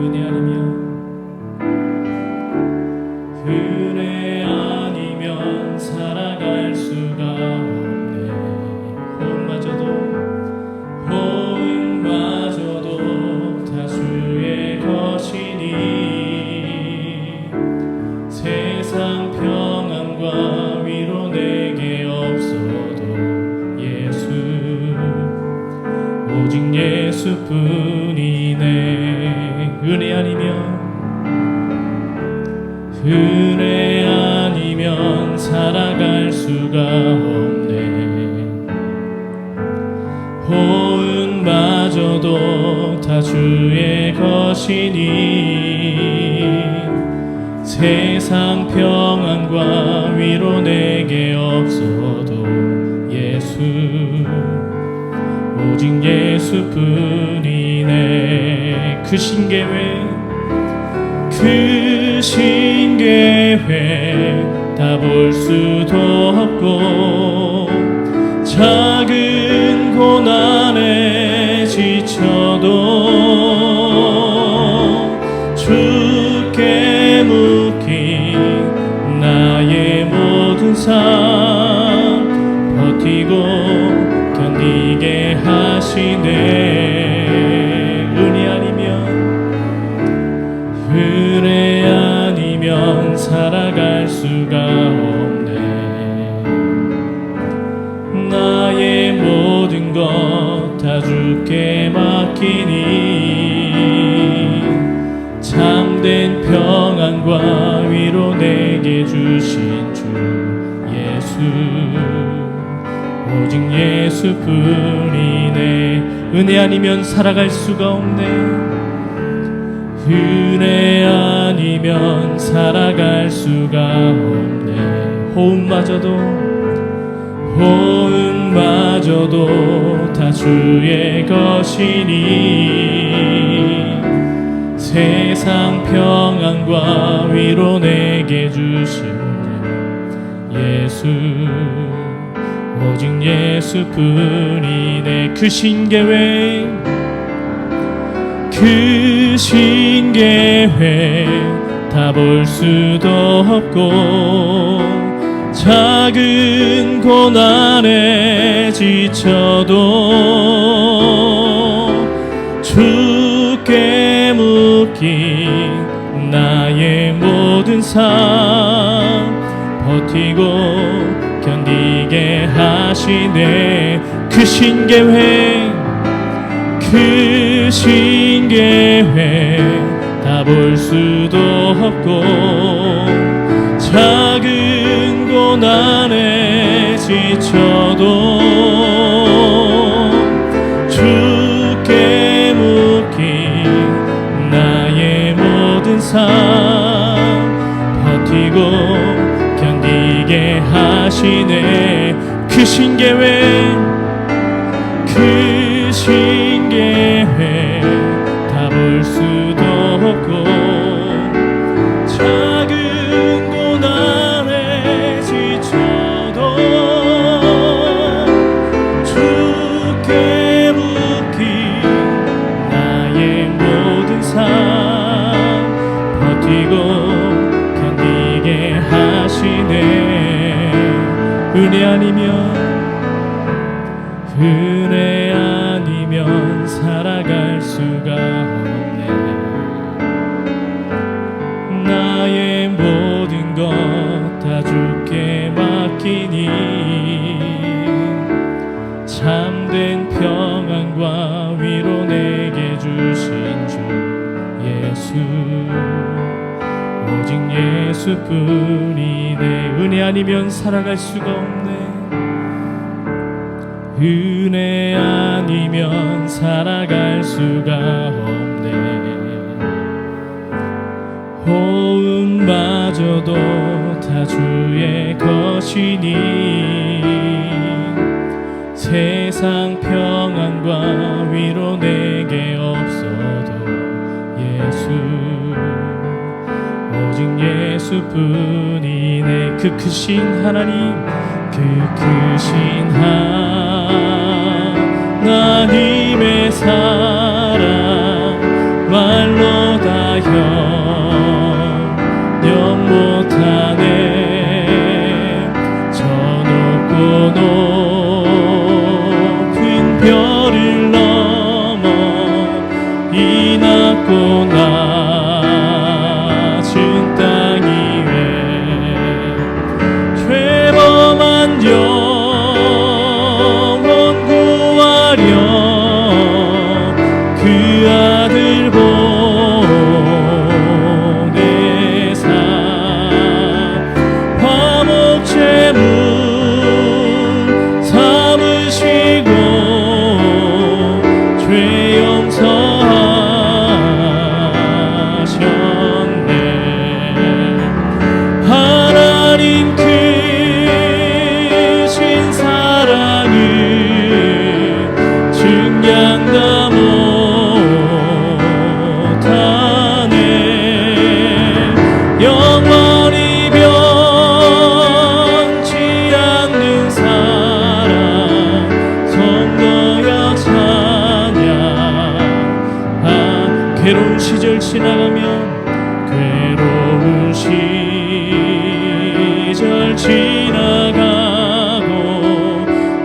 은혜 아니면 살아갈 수가 없네. 호응마저도 다 주의 것이니 세상 평안과 위로 내게 없어도 예수, 오직 예수뿐이네. 은혜 아니면 살아갈 수가 없네. 호응마저도 다 주의 것이니 세상 평안과 위로 내게 없어도 예수, 오직 예수뿐이네. 그 신계획 다 볼 수도 없고 작은 고난에 지쳐도 주께 묶인 나의 모든 삶 버티고 견디게 하시네. 은혜 아니면 살아갈 수가 없네. 나의 모든 것 다 주께 맡기니 참된 평안과 위로 내게 주신 주 예수, 오직 예수뿐이네. 은혜 아니면 살아갈 수가 없네. 은혜 아니면 살아갈 수가 없네. 호응마저도 다 주의 것이니 세상 평안과 위로 내게 주신 예수, 오직 예수뿐이네. 그 신계획 다 볼 수도 없고 작은 고난에 지쳐도 주께 묶인 나의 모든 삶 버티고 견디게 하시네. 그 신계획 다 볼 수도 없고 작은 고난에 지쳐도 주께 묶인 나의 모든 삶 버티고 견디게 하시네. 그 신계획 다 볼 수도 없고 작은 고난에 지쳐도 주께 묶인 나의 모든 삶 버티고 견디게 하시네. 은혜 아니면 살아갈 수가 없네. 나의 모든 것 다 주께 맡기니 참된 평안과 위로 내게 주신 주 예수, 오직 예수뿐이네. 은혜 아니면 살아갈 수가 없네. 은혜 아니면 살아갈 수가 없네. 호응마저도 다 주의 것이니 세상 평안과 위로 내게 없어도 예수, 오직 예수뿐이네. 그 크신 하나님, 그 크신 하나님의 사랑 말로 다 높고 낮은 땅 위에 죄범한 영혼 구하려 그 아들 보내사 화목 제물 삼으시고 죄 용서하셨네. 하나님 크신 사랑을 증량다 못하네. 영원히 변치 않는 사랑 성도여 찬양. 괴로운 시절 지나가면 괴로운 시절 지나가고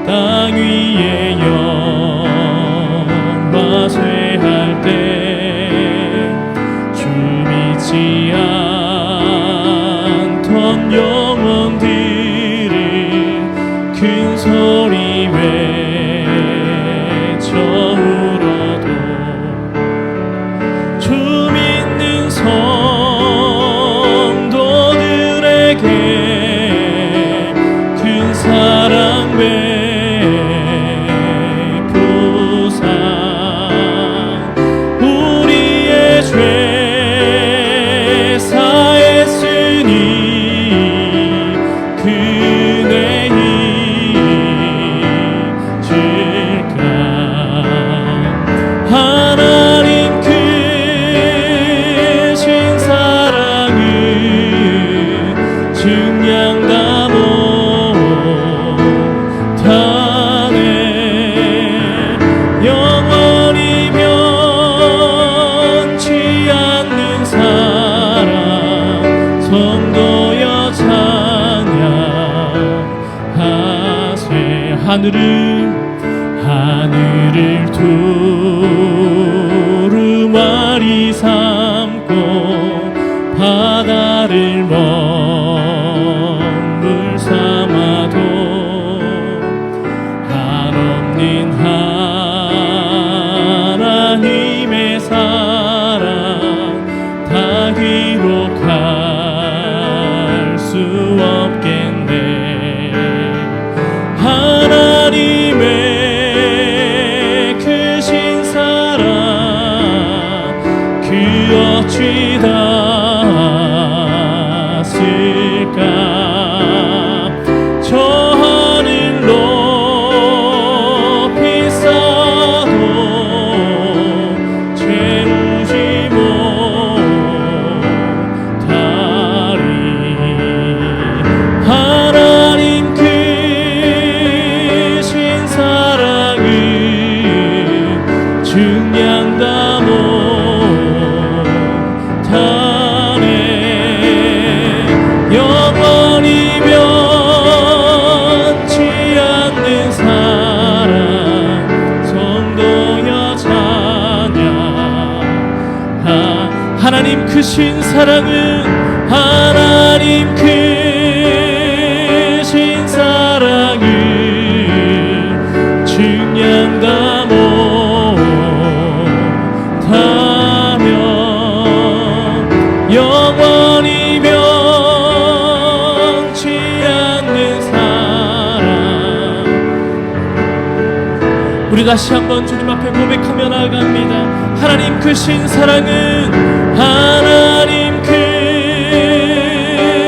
땅 위에 영화 쇠할 때 주 믿지 않던 영혼들을 큰 소리 외쳐 울어도 주 믿는 성도들에게 큰 사랑 베푸사 우리의 죄 사했으니 그네 잊을까. 하나님 크신 사랑을 증량다 못하네. 영원히 변치 않는 사랑 성도여 찬양하세. 하늘을 두루마리 삼고 바다를 먼물 삼아도 한없는 하나님의 사랑 다 기록할 수 없겠네. 하나님의 크신 사랑 그 어찌 닿았을까. 저 하늘 높이 쌓아도 채우지 못하리. 하나님 크신 사랑을 증량다 못하네. 영원히 변치 않는 사랑 성도여 찬양. 하나님 크신 사랑은 하나님 크신 사랑을 증량다 못하며 영원히 변치 않는 사랑. 우리 다시 한번 주님 앞에 고백하며 나아갑니다. 하나님 크신 사랑은 하나님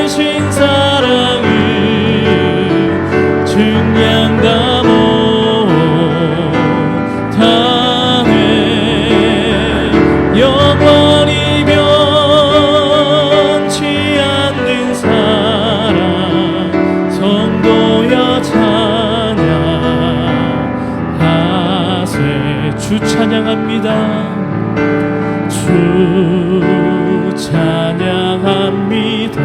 크신 사랑을 증량다 못하네. 영원히 변치 않는 사랑 성도여 찬양하세. 주 찬양합니다. 주 찬양합니다.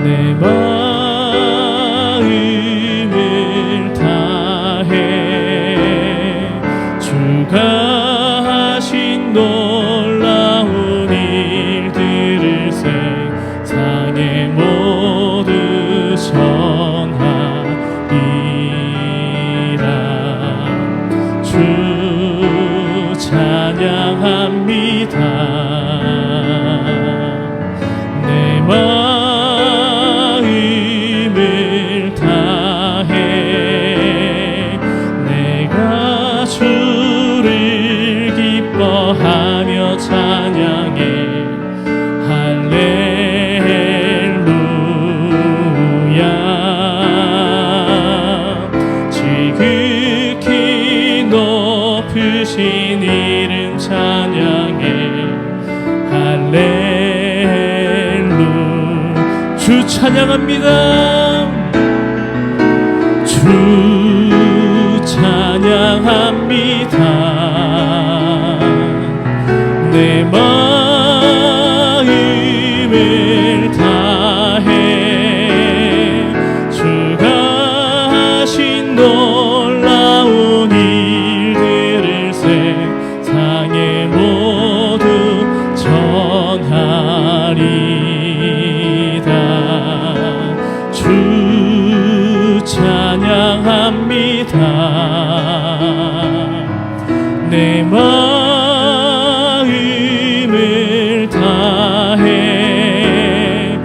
내 마음을 다해 주가 내 마음을 다해 내가 주를 기뻐하며 찬양해 높으신 이름 찬양해 할렐루. 주 찬양합니다. 주 찬양합니다. 내 마음을 다해 주가 하신 놀라운 일들을 세상에 모두 전하리다. 주 찬양합니다. 내 마음을 다해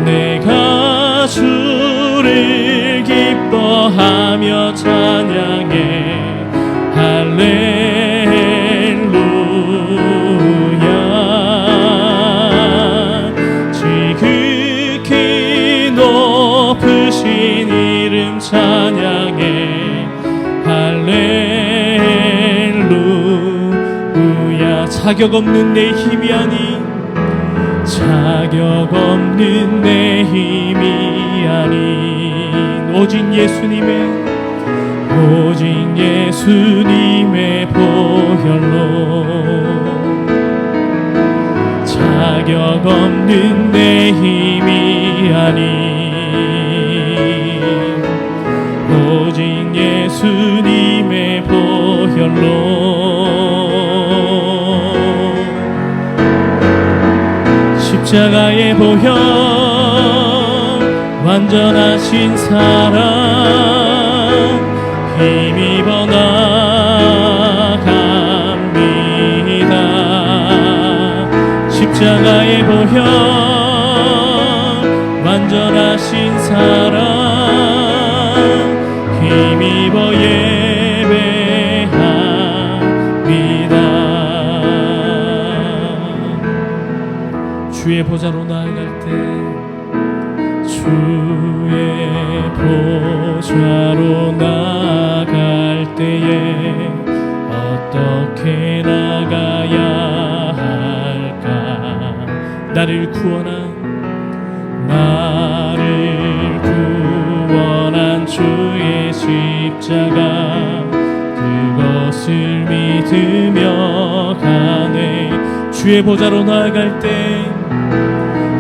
내가 주를 기뻐하며 찬양해 할렐루야. 지극히 높으신 이름 찬양해 할렐루야. 자격 없는 내 힘이 아닌 자격 없는 내 힘이 아닌 오직 예수님의 보혈로 자격 없는 내 힘이 아닌 오직 예수님의 보혈로 십자가의 보혈 완전하신 사랑 힘입어 나갑니다. 십자가의 보혈 완전하신 사랑 힘입어 예배합니다. 주의 보좌로 나아갈 때 주의 보좌로 나갈 때에 어떻게 나가야 할까. 나를 구원한 주의 십자가 그것을 믿으며 가네. 주의 보좌로 나아갈 때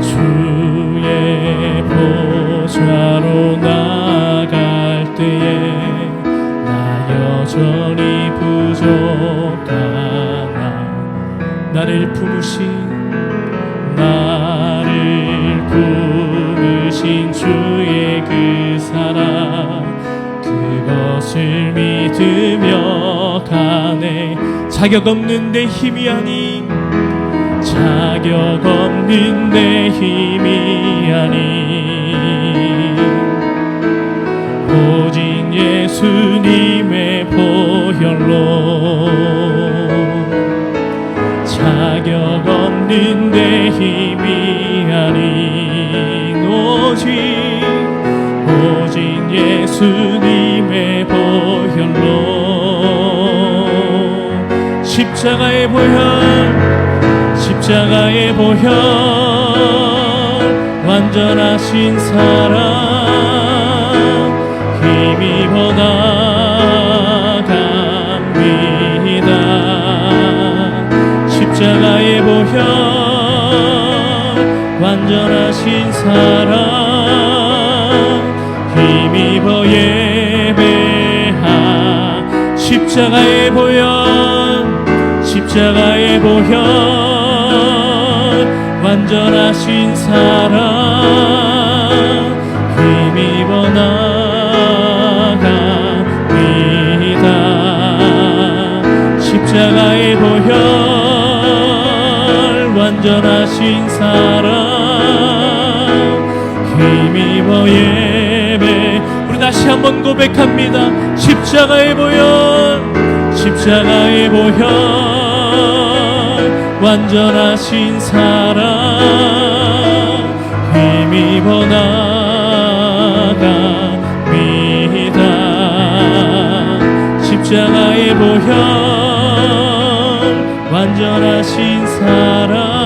주의 보좌로 나갈 때에 나 여전히 부족하나 나를 품으신 주의 그 사랑 그것을 믿으며 가네. 자격 없는 내 힘이 아닌 자격 없는 내 힘이 아닌 오직 예수님의 보혈로 자격 없는 내 힘이 아닌 오직 예수님의 보혈로 십자가의 보혈 완전하신 사랑 힘입어 나갑니다. 십자가의 보혈 완전하신 사랑 힘입어 예배하. 십자가의 보혈 완전하신 사랑 힘입어 나갑니다. 십자가의 보혈 완전하신 사랑 힘입어 예배. 우리 다시 한번 고백합니다. 십자가의 보혈, 십자가의 보혈, 완전하신 사랑 힘입어 나갑니다. 십자가의 보혈, 완전하신 사랑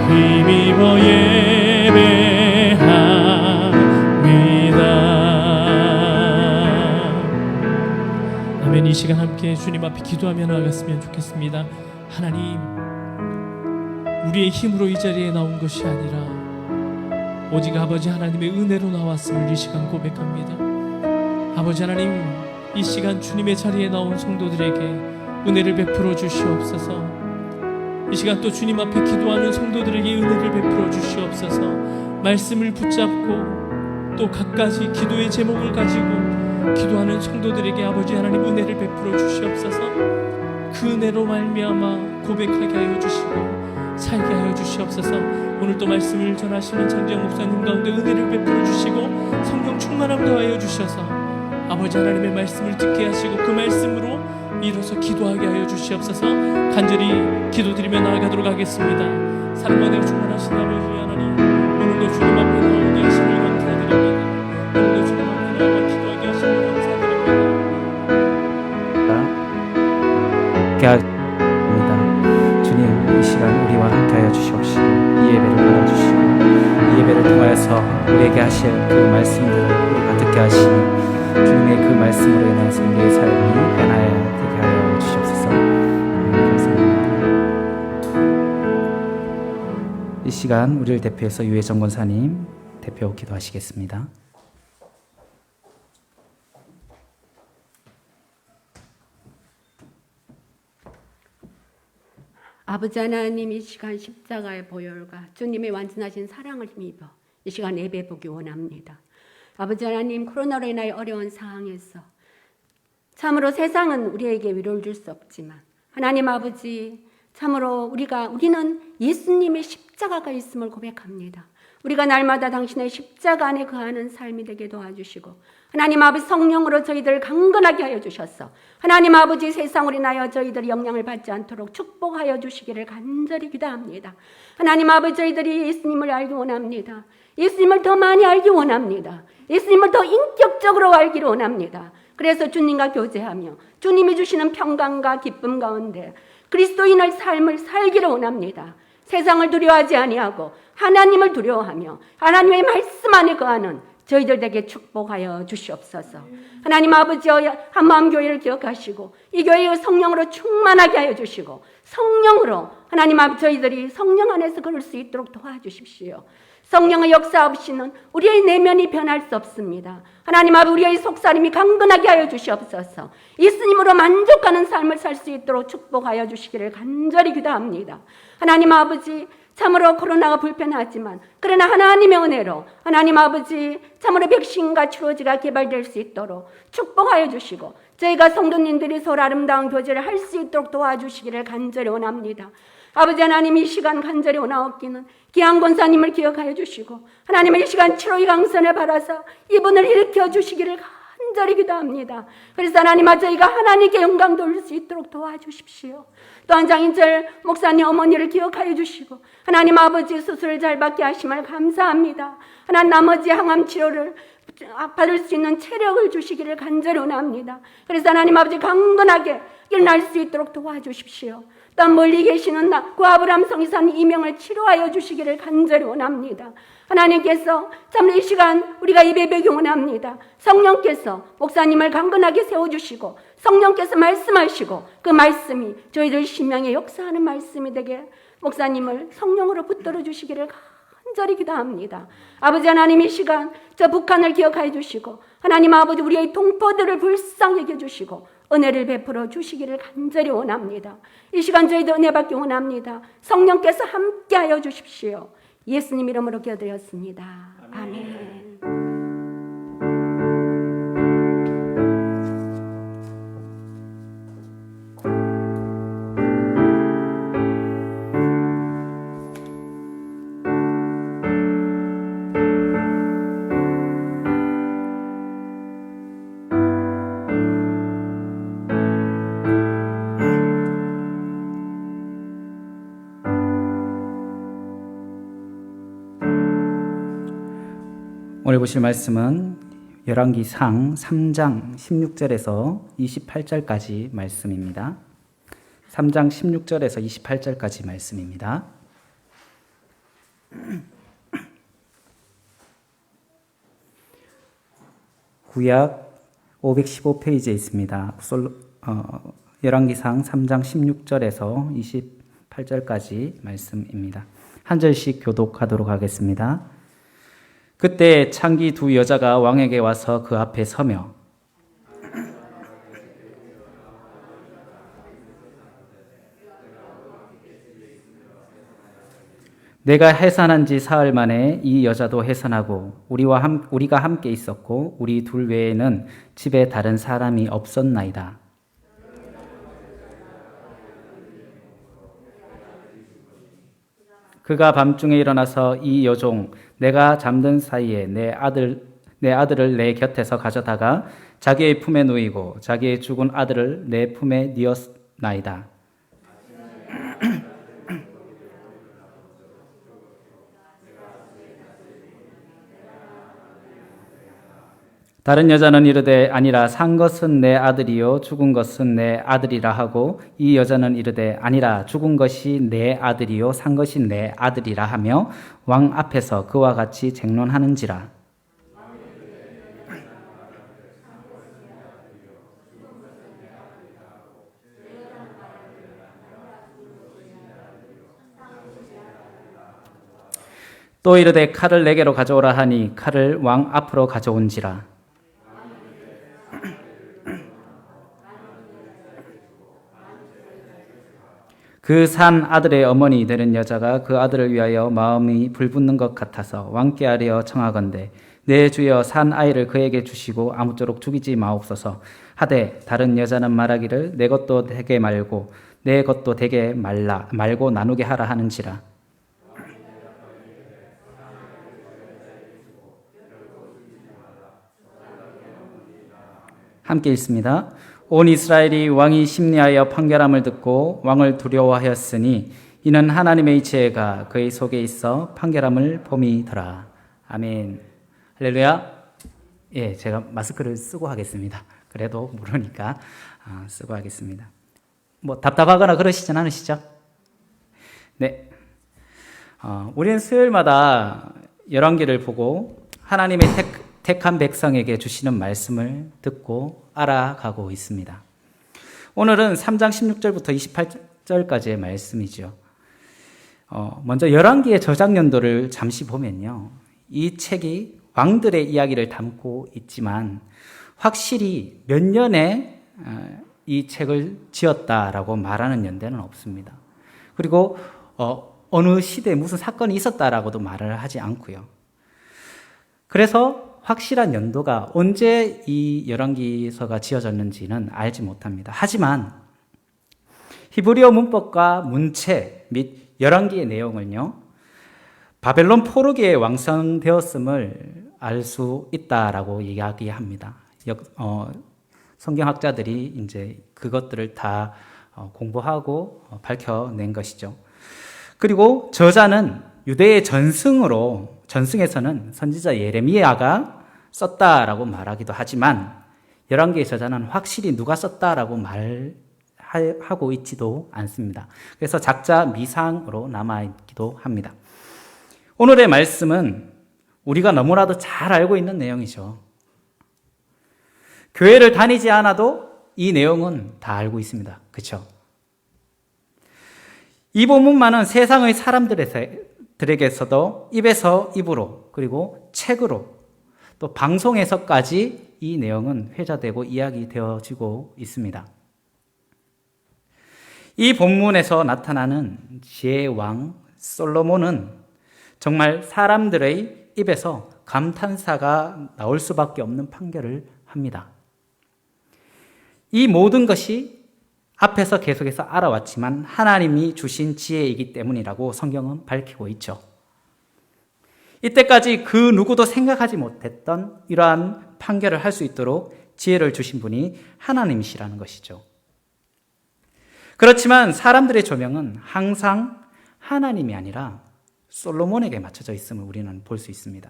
힘입어 예배합니다. 아멘. 이 시간 함께 주님 앞에 기도하며 나아갔으면 좋겠습니다. 하나님, 우리의 힘으로 이 자리에 나온 것이 아니라 오직 아버지 하나님의 은혜로 나왔음을 이 시간 고백합니다. 아버지 하나님, 이 시간 주님의 자리에 나온 성도들에게 은혜를 베풀어 주시옵소서. 이 시간 또 주님 앞에 기도하는 성도들에게 은혜를 베풀어 주시옵소서. 말씀을 붙잡고 또 갖가지 기도의 제목을 가지고 기도하는 성도들에게 아버지 하나님 은혜를 베풀어 주시옵소서. 그 은혜로 말미암아 고백하게 하여 주시고 살게 하여 주시옵소서. 오늘 또 말씀을 전하시는 장재영 목사님 가운데 은혜를 베풀어 주시고 성령 충만함 더하여 주셔서 아버지 하나님의 말씀을 듣게 하시고 그 말씀으로 일어서 기도하게 하여 주시옵소서. 간절히 기도드리며 나아가도록 하겠습니다. 사랑과 은혜로 충만하신 아버지 하나님, 오늘도 주님 앞에 나오게 하심을 감사드립니다. 오늘도 주님 앞에 나아가 기도하게 하심을 감사드립니다. 주님, 이 시간 우리와 함께하여 주시옵시고 이 예배를 받아주시고 이 예배를 통하여서 우리에게 하실 그 말씀들을 우리가 듣게 하시니 주님의 그 말씀으로 인해서 우리의 삶이 변화되게 하여 주시옵소서. 감사합니다. 이 시간 우리를 대표해서 유혜정 권사님 대표 기도하시겠습니다. 아버지 하나님, 이 시간 십자가의 보혈과 주님의 완전하신 사랑을 힘입어 이 시간 예배 보기 원합니다. 아버지 하나님, 코로나로 인하여 어려운 상황에서 참으로 세상은 우리에게 위로를 줄 수 없지만 하나님 아버지, 참으로 우리는 예수님의 십자가가 있음을 고백합니다. 우리가 날마다 당신의 십자가 안에 거하는 삶이 되게 도와주시고 하나님 아버지, 성령으로 저희들을 강건하게 하여 주셔서 하나님 아버지, 세상으로 인하여 저희들이 영향을 받지 않도록 축복하여 주시기를 간절히 기도합니다. 하나님 아버지, 저희들이 예수님을 알기 원합니다. 예수님을 더 많이 알기 원합니다. 예수님을 더 인격적으로 알기를 원합니다. 그래서 주님과 교제하며 주님이 주시는 평강과 기쁨 가운데 그리스도인의 삶을 살기를 원합니다. 세상을 두려워하지 아니하고 하나님을 두려워하며 하나님의 말씀 안에 거하는 저희들에게 축복하여 주시옵소서. 하나님 아버지, 한마음 교회를 기억하시고 이 교회의 성령으로 충만하게 하여 주시고 성령으로 하나님 아버지, 저희들이 성령 안에서 걸을 수 있도록 도와주십시오. 성령의 역사 없이는 우리의 내면이 변할 수 없습니다. 하나님 아버지, 우리의 속사림이 강건하게 하여 주시옵소서. 예수님으로 만족하는 삶을 살 수 있도록 축복하여 주시기를 간절히 기도합니다. 하나님 아버지, 참으로 코로나가 불편하지만 그러나 하나님의 은혜로 하나님 아버지, 참으로 백신과 치료제가 개발될 수 있도록 축복하여 주시고 저희가 성도님들이 서로 아름다운 교제를 할 수 있도록 도와주시기를 간절히 원합니다. 아버지 하나님, 이 시간 간절히 원하옵기는 기한 권사님을 기억하여 주시고 하나님의 이 시간 치료의 강선을 받아서 이분을 일으켜 주시기를 간절히 기도합니다. 그래서 하나님, 저희가 하나님께 영광 돌릴 수 있도록 도와주십시오. 또한 장인철 목사님 어머니를 기억하여 주시고 하나님 아버지, 수술을 잘 받게 하심을 감사합니다. 하나님, 나머지 항암 치료를 받을 수 있는 체력을 주시기를 간절히 원합니다. 그래서 하나님 아버지, 강건하게 일어날 수 있도록 도와주십시오. 또 멀리 계시는 그 아브라함 성의사님 이명을 치료하여 주시기를 간절히 원합니다. 하나님께서 참 이 시간 우리가 예배하기 원합니다. 성령께서 목사님을 강건하게 세워주시고 성령께서 말씀하시고 그 말씀이 저희들 심령에 역사하는 말씀이 되게 목사님을 성령으로 붙들어 주시기를 간절히 기도합니다. 아버지 하나님, 이 시간 저 북한을 기억하여 주시고 하나님 아버지, 우리의 동포들을 불쌍히 여겨주시고 은혜를 베풀어 주시기를 간절히 원합니다. 이 시간 저희도 은혜 받기 원합니다. 성령께서 함께하여 주십시오. 예수님 이름으로 기도드렸습니다. 아멘. 오늘 보실 말씀은 열왕기상 3장 16절에서 28절까지 말씀입니다. 3장 16절에서 28절까지 말씀입니다. 구약 515페이지에 있습니다. 열왕기상 3장 16절에서 28절까지 말씀입니다. 한 절씩 교독하도록 하겠습니다. 그때 창기 두 여자가 왕에게 와서 그 앞에 서며 내가 해산한 지 사흘 만에 이 여자도 해산하고 우리가 함께 있었고 우리 둘 외에는 집에 다른 사람이 없었나이다. 그가 밤중에 일어나서 이 여종 내가 잠든 사이에 내 아들을 내 곁에서 가져다가 자기의 품에 누이고 자기의 죽은 아들을 내 품에 뉘었나이다. 다른 여자는 이르되 아니라 산 것은 내 아들이요 죽은 것은 내 아들이라 하고 이 여자는 이르되 아니라 죽은 것이 내 아들이요 산 것이 내 아들이라 하며 왕 앞에서 그와 같이 쟁론하는지라. 또 이르되 칼을 내게로 가져오라 하니 칼을 왕 앞으로 가져온지라. 그 산 아들의 어머니 되는 여자가 그 아들을 위하여 마음이 불붙는 것 같아서 왕께 아뢰어 청하건대 내 주여 산 아이를 그에게 주시고 아무쪼록 죽이지 마옵소서 하되 다른 여자는 말하기를 내 것도 되게 말고 내 것도 되게 말고 나누게 하라 하는지라. 함께 읽습니다. 온 이스라엘이 왕이 심리하여 판결함을 듣고 왕을 두려워하였으니 이는 하나님의 지혜가 그의 속에 있어 판결함을 봄이더라. 아멘. 할렐루야. 예, 제가 마스크를 쓰고 하겠습니다. 그래도 모르니까 쓰고 하겠습니다. 뭐 답답하거나 그러시진 않으시죠? 네. 우리는 수요일마다 열왕기를 보고 하나님의 택한 백성에게 주시는 말씀을 듣고 알아가고 있습니다. 오늘은 3장 16절부터 28절까지의 말씀이죠. 먼저 열왕기의 저작 연도를 잠시 보면요. 이 책이 왕들의 이야기를 담고 있지만 확실히 몇 년에 이 책을 지었다라고 말하는 연대는 없습니다. 그리고 어느 시대에 무슨 사건이 있었다라고도 말을 하지 않고요. 그래서 확실한 연도가 언제 이 열왕기서가 지어졌는지는 알지 못합니다. 하지만 히브리어 문법과 문체 및 열왕기의 내용을요, 바벨론 포로기에 왕성되었음을 알 수 있다라고 이야기합니다. 성경학자들이 이제 그것들을 다 공부하고 밝혀낸 것이죠. 그리고 저자는 유대의 전승에서는 선지자 예레미야가 썼다라고 말하기도 하지만 열왕기의 저자는 확실히 누가 썼다라고 말하고 있지도 않습니다. 그래서 작자 미상으로 남아있기도 합니다. 오늘의 말씀은 우리가 너무나도 잘 알고 있는 내용이죠. 교회를 다니지 않아도 이 내용은 다 알고 있습니다. 그렇죠? 이 본문만은 세상의 사람들에게서도 입에서 입으로 그리고 책으로 또 방송에서까지 이 내용은 회자되고 이야기되어지고 있습니다. 이 본문에서 나타나는 지혜의 왕 솔로몬은 정말 사람들의 입에서 감탄사가 나올 수밖에 없는 판결을 합니다. 이 모든 것이 앞에서 계속해서 알아왔지만 하나님이 주신 지혜이기 때문이라고 성경은 밝히고 있죠. 이때까지 그 누구도 생각하지 못했던 이러한 판결을 할 수 있도록 지혜를 주신 분이 하나님이시라는 것이죠. 그렇지만 사람들의 조명은 항상 하나님이 아니라 솔로몬에게 맞춰져 있음을 우리는 볼 수 있습니다.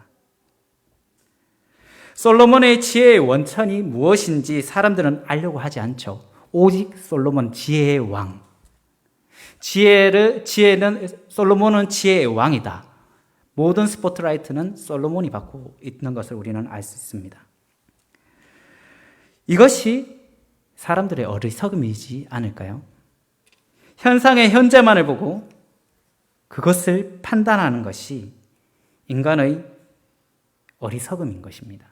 솔로몬의 지혜의 원천이 무엇인지 사람들은 알려고 하지 않죠. 오직 솔로몬 지혜의 왕. 솔로몬은 지혜의 왕이다. 모든 스포트라이트는 솔로몬이 받고 있는 것을 우리는 알 수 있습니다. 이것이 사람들의 어리석음이지 않을까요? 현상의 현재만을 보고 그것을 판단하는 것이 인간의 어리석음인 것입니다.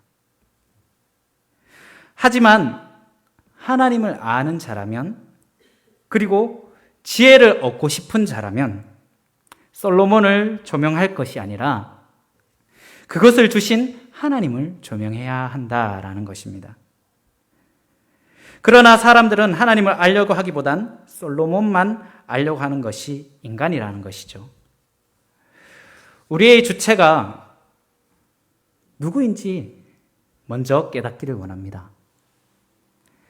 하지만 하나님을 아는 자라면, 그리고 지혜를 얻고 싶은 자라면 솔로몬을 조명할 것이 아니라 그것을 주신 하나님을 조명해야 한다라는 것입니다. 그러나 사람들은 하나님을 알려고 하기보단 솔로몬만 알려고 하는 것이 인간이라는 것이죠. 우리의 주체가 누구인지 먼저 깨닫기를 원합니다.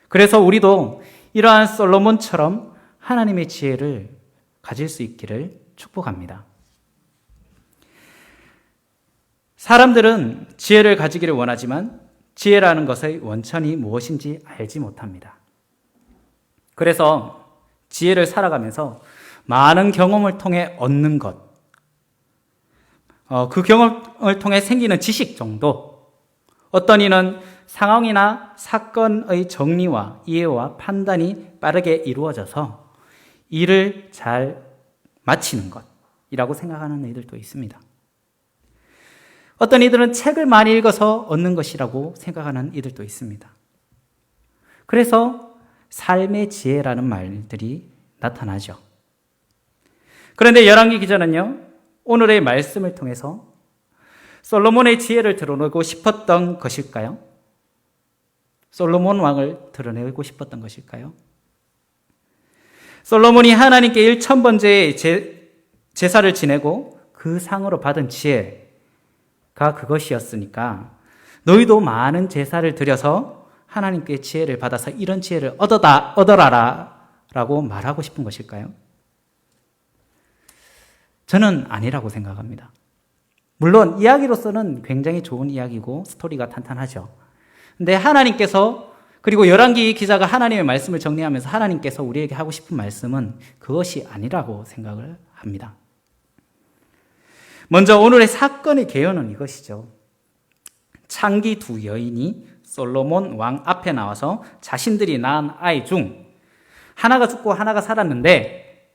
그래서 우리도 이러한 솔로몬처럼 하나님의 지혜를 가질 수 있기를 축복합니다. 사람들은 지혜를 가지기를 원하지만 지혜라는 것의 원천이 무엇인지 알지 못합니다. 그래서 지혜를 살아가면서 많은 경험을 통해 얻는 것, 그 경험을 통해 생기는 지식 정도, 어떤 이는 상황이나 사건의 정리와 이해와 판단이 빠르게 이루어져서 일을 잘 마치는 것이라고 생각하는 이들도 있습니다. 어떤 이들은 책을 많이 읽어서 얻는 것이라고 생각하는 이들도 있습니다. 그래서 삶의 지혜라는 말들이 나타나죠. 그런데 열왕기 기자는요, 오늘의 말씀을 통해서 솔로몬의 지혜를 드러내고 싶었던 것일까요? 솔로몬 왕을 드러내고 싶었던 것일까요? 솔로몬이 하나님께 1000번째의 제사를 지내고 그 상으로 받은 지혜가 그것이었으니까 너희도 많은 제사를 드려서 하나님께 지혜를 받아서 이런 지혜를 얻어라 라고 말하고 싶은 것일까요? 저는 아니라고 생각합니다. 물론 이야기로서는 굉장히 좋은 이야기고 스토리가 탄탄하죠. 근데 하나님께서, 그리고 열왕기 기자가 하나님의 말씀을 정리하면서 하나님께서 우리에게 하고 싶은 말씀은 그것이 아니라고 생각을 합니다. 먼저 오늘의 사건의 개요는 이것이죠. 창기 두 여인이 솔로몬 왕 앞에 나와서 자신들이 낳은 아이 중 하나가 죽고 하나가 살았는데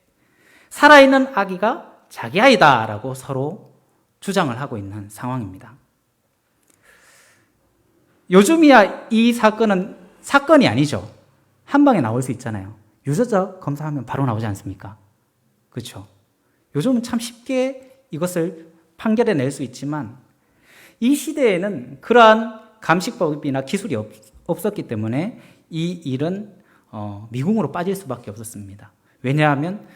살아있는 아기가 자기 아이다라고 서로 주장을 하고 있는 상황입니다. 요즘이야 이 사건은 사건이 아니죠. 한 방에 나올 수 있잖아요. 유전자 검사하면 바로 나오지 않습니까? 그렇죠. 요즘은 참 쉽게 이것을 판결해 낼 수 있지만 이 시대에는 그러한 감식법이나 기술이 없었기 때문에 이 일은 미궁으로 빠질 수밖에 없었습니다. 왜냐하면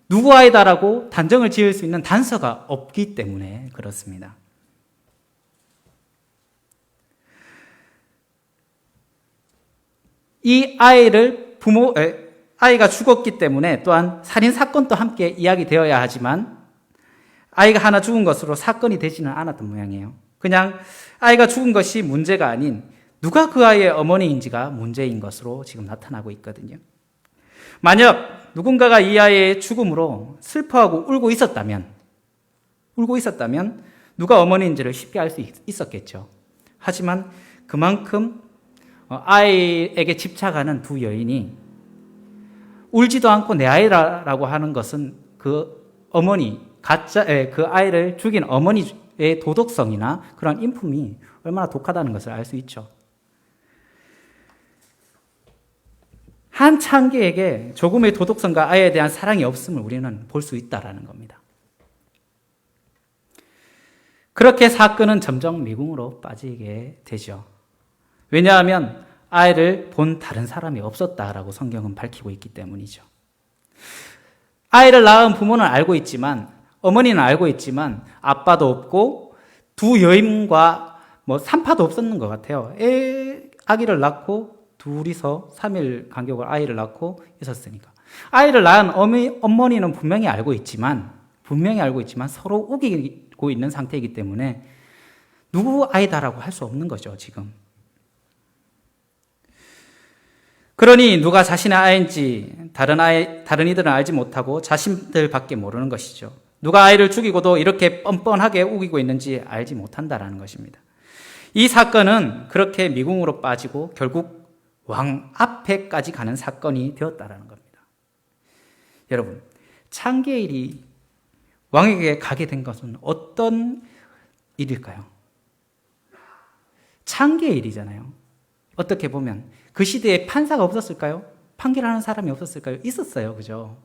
누구 아이다라고 단정을 지을 수 있는 단서가 없기 때문에 그렇습니다. 이 아이가 죽었기 때문에 또한 살인사건도 함께 이야기되어야 하지만 아이가 하나 죽은 것으로 사건이 되지는 않았던 모양이에요. 그냥 아이가 죽은 것이 문제가 아닌 누가 그 아이의 어머니인지가 문제인 것으로 지금 나타나고 있거든요. 만약 누군가가 이 아이의 죽음으로 슬퍼하고 울고 있었다면 누가 어머니인지를 쉽게 알 수 있었겠죠. 하지만 그만큼 아이에게 집착하는 두 여인이 울지도 않고 내 아이라고 하는 것은 그 아이를 죽인 어머니의 도덕성이나 그런 인품이 얼마나 독하다는 것을 알 수 있죠. 한 창기에게 조금의 도덕성과 아이에 대한 사랑이 없음을 우리는 볼 수 있다라는 겁니다. 그렇게 사건은 점점 미궁으로 빠지게 되죠. 왜냐하면 아이를 본 다른 사람이 없었다라고 성경은 밝히고 있기 때문이죠. 아이를 낳은 부모는 알고 있지만, 어머니는 알고 있지만 아빠도 없고 두 여인과 산파도 없었는 것 같아요. 아기를 낳고 둘이서 3일 간격으로 아이를 낳고 있었으니까. 아이를 낳은 어머니는 분명히 알고 있지만 서로 우기고 있는 상태이기 때문에 누구 아이다라고 할 수 없는 거죠, 지금. 그러니 누가 자신의 아이인지 다른 이들은 알지 못하고 자신들밖에 모르는 것이죠. 누가 아이를 죽이고도 이렇게 뻔뻔하게 우기고 있는지 알지 못한다라는 것입니다. 이 사건은 그렇게 미궁으로 빠지고 결국 왕 앞에까지 가는 사건이 되었다라는 겁니다. 여러분, 창계일이 왕에게 가게 된 것은 어떤 일일까요? 창계일이잖아요. 어떻게 보면 그 시대에 판사가 없었을까요? 판결하는 사람이 없었을까요? 있었어요. 그죠?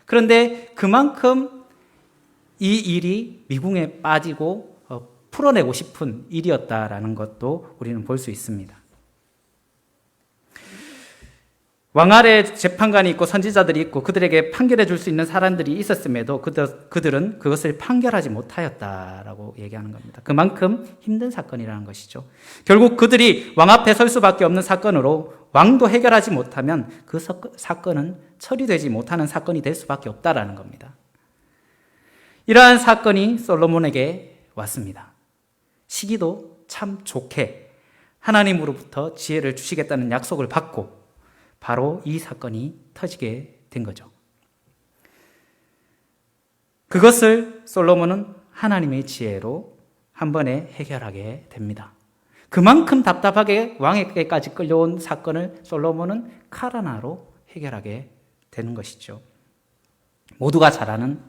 그런데 그만큼 이 일이 미궁에 빠지고 풀어내고 싶은 일이었다라는 것도 우리는 볼 수 있습니다. 왕 아래 재판관이 있고 선지자들이 있고 그들에게 판결해 줄 수 있는 사람들이 있었음에도 그들은 그것을 판결하지 못하였다라고 얘기하는 겁니다. 그만큼 힘든 사건이라는 것이죠. 결국 그들이 왕 앞에 설 수밖에 없는 사건으로 왕도 해결하지 못하면 그 사건은 처리되지 못하는 사건이 될 수밖에 없다라는 겁니다. 이러한 사건이 솔로몬에게 왔습니다. 시기도 참 좋게 하나님으로부터 지혜를 주시겠다는 약속을 받고 바로 이 사건이 터지게 된 거죠. 그것을 솔로몬은 하나님의 지혜로 한 번에 해결하게 됩니다. 그만큼 답답하게 왕에게까지 끌려온 사건을 솔로몬은 칼 하나로 해결하게 되는 것이죠. 모두가 잘 아는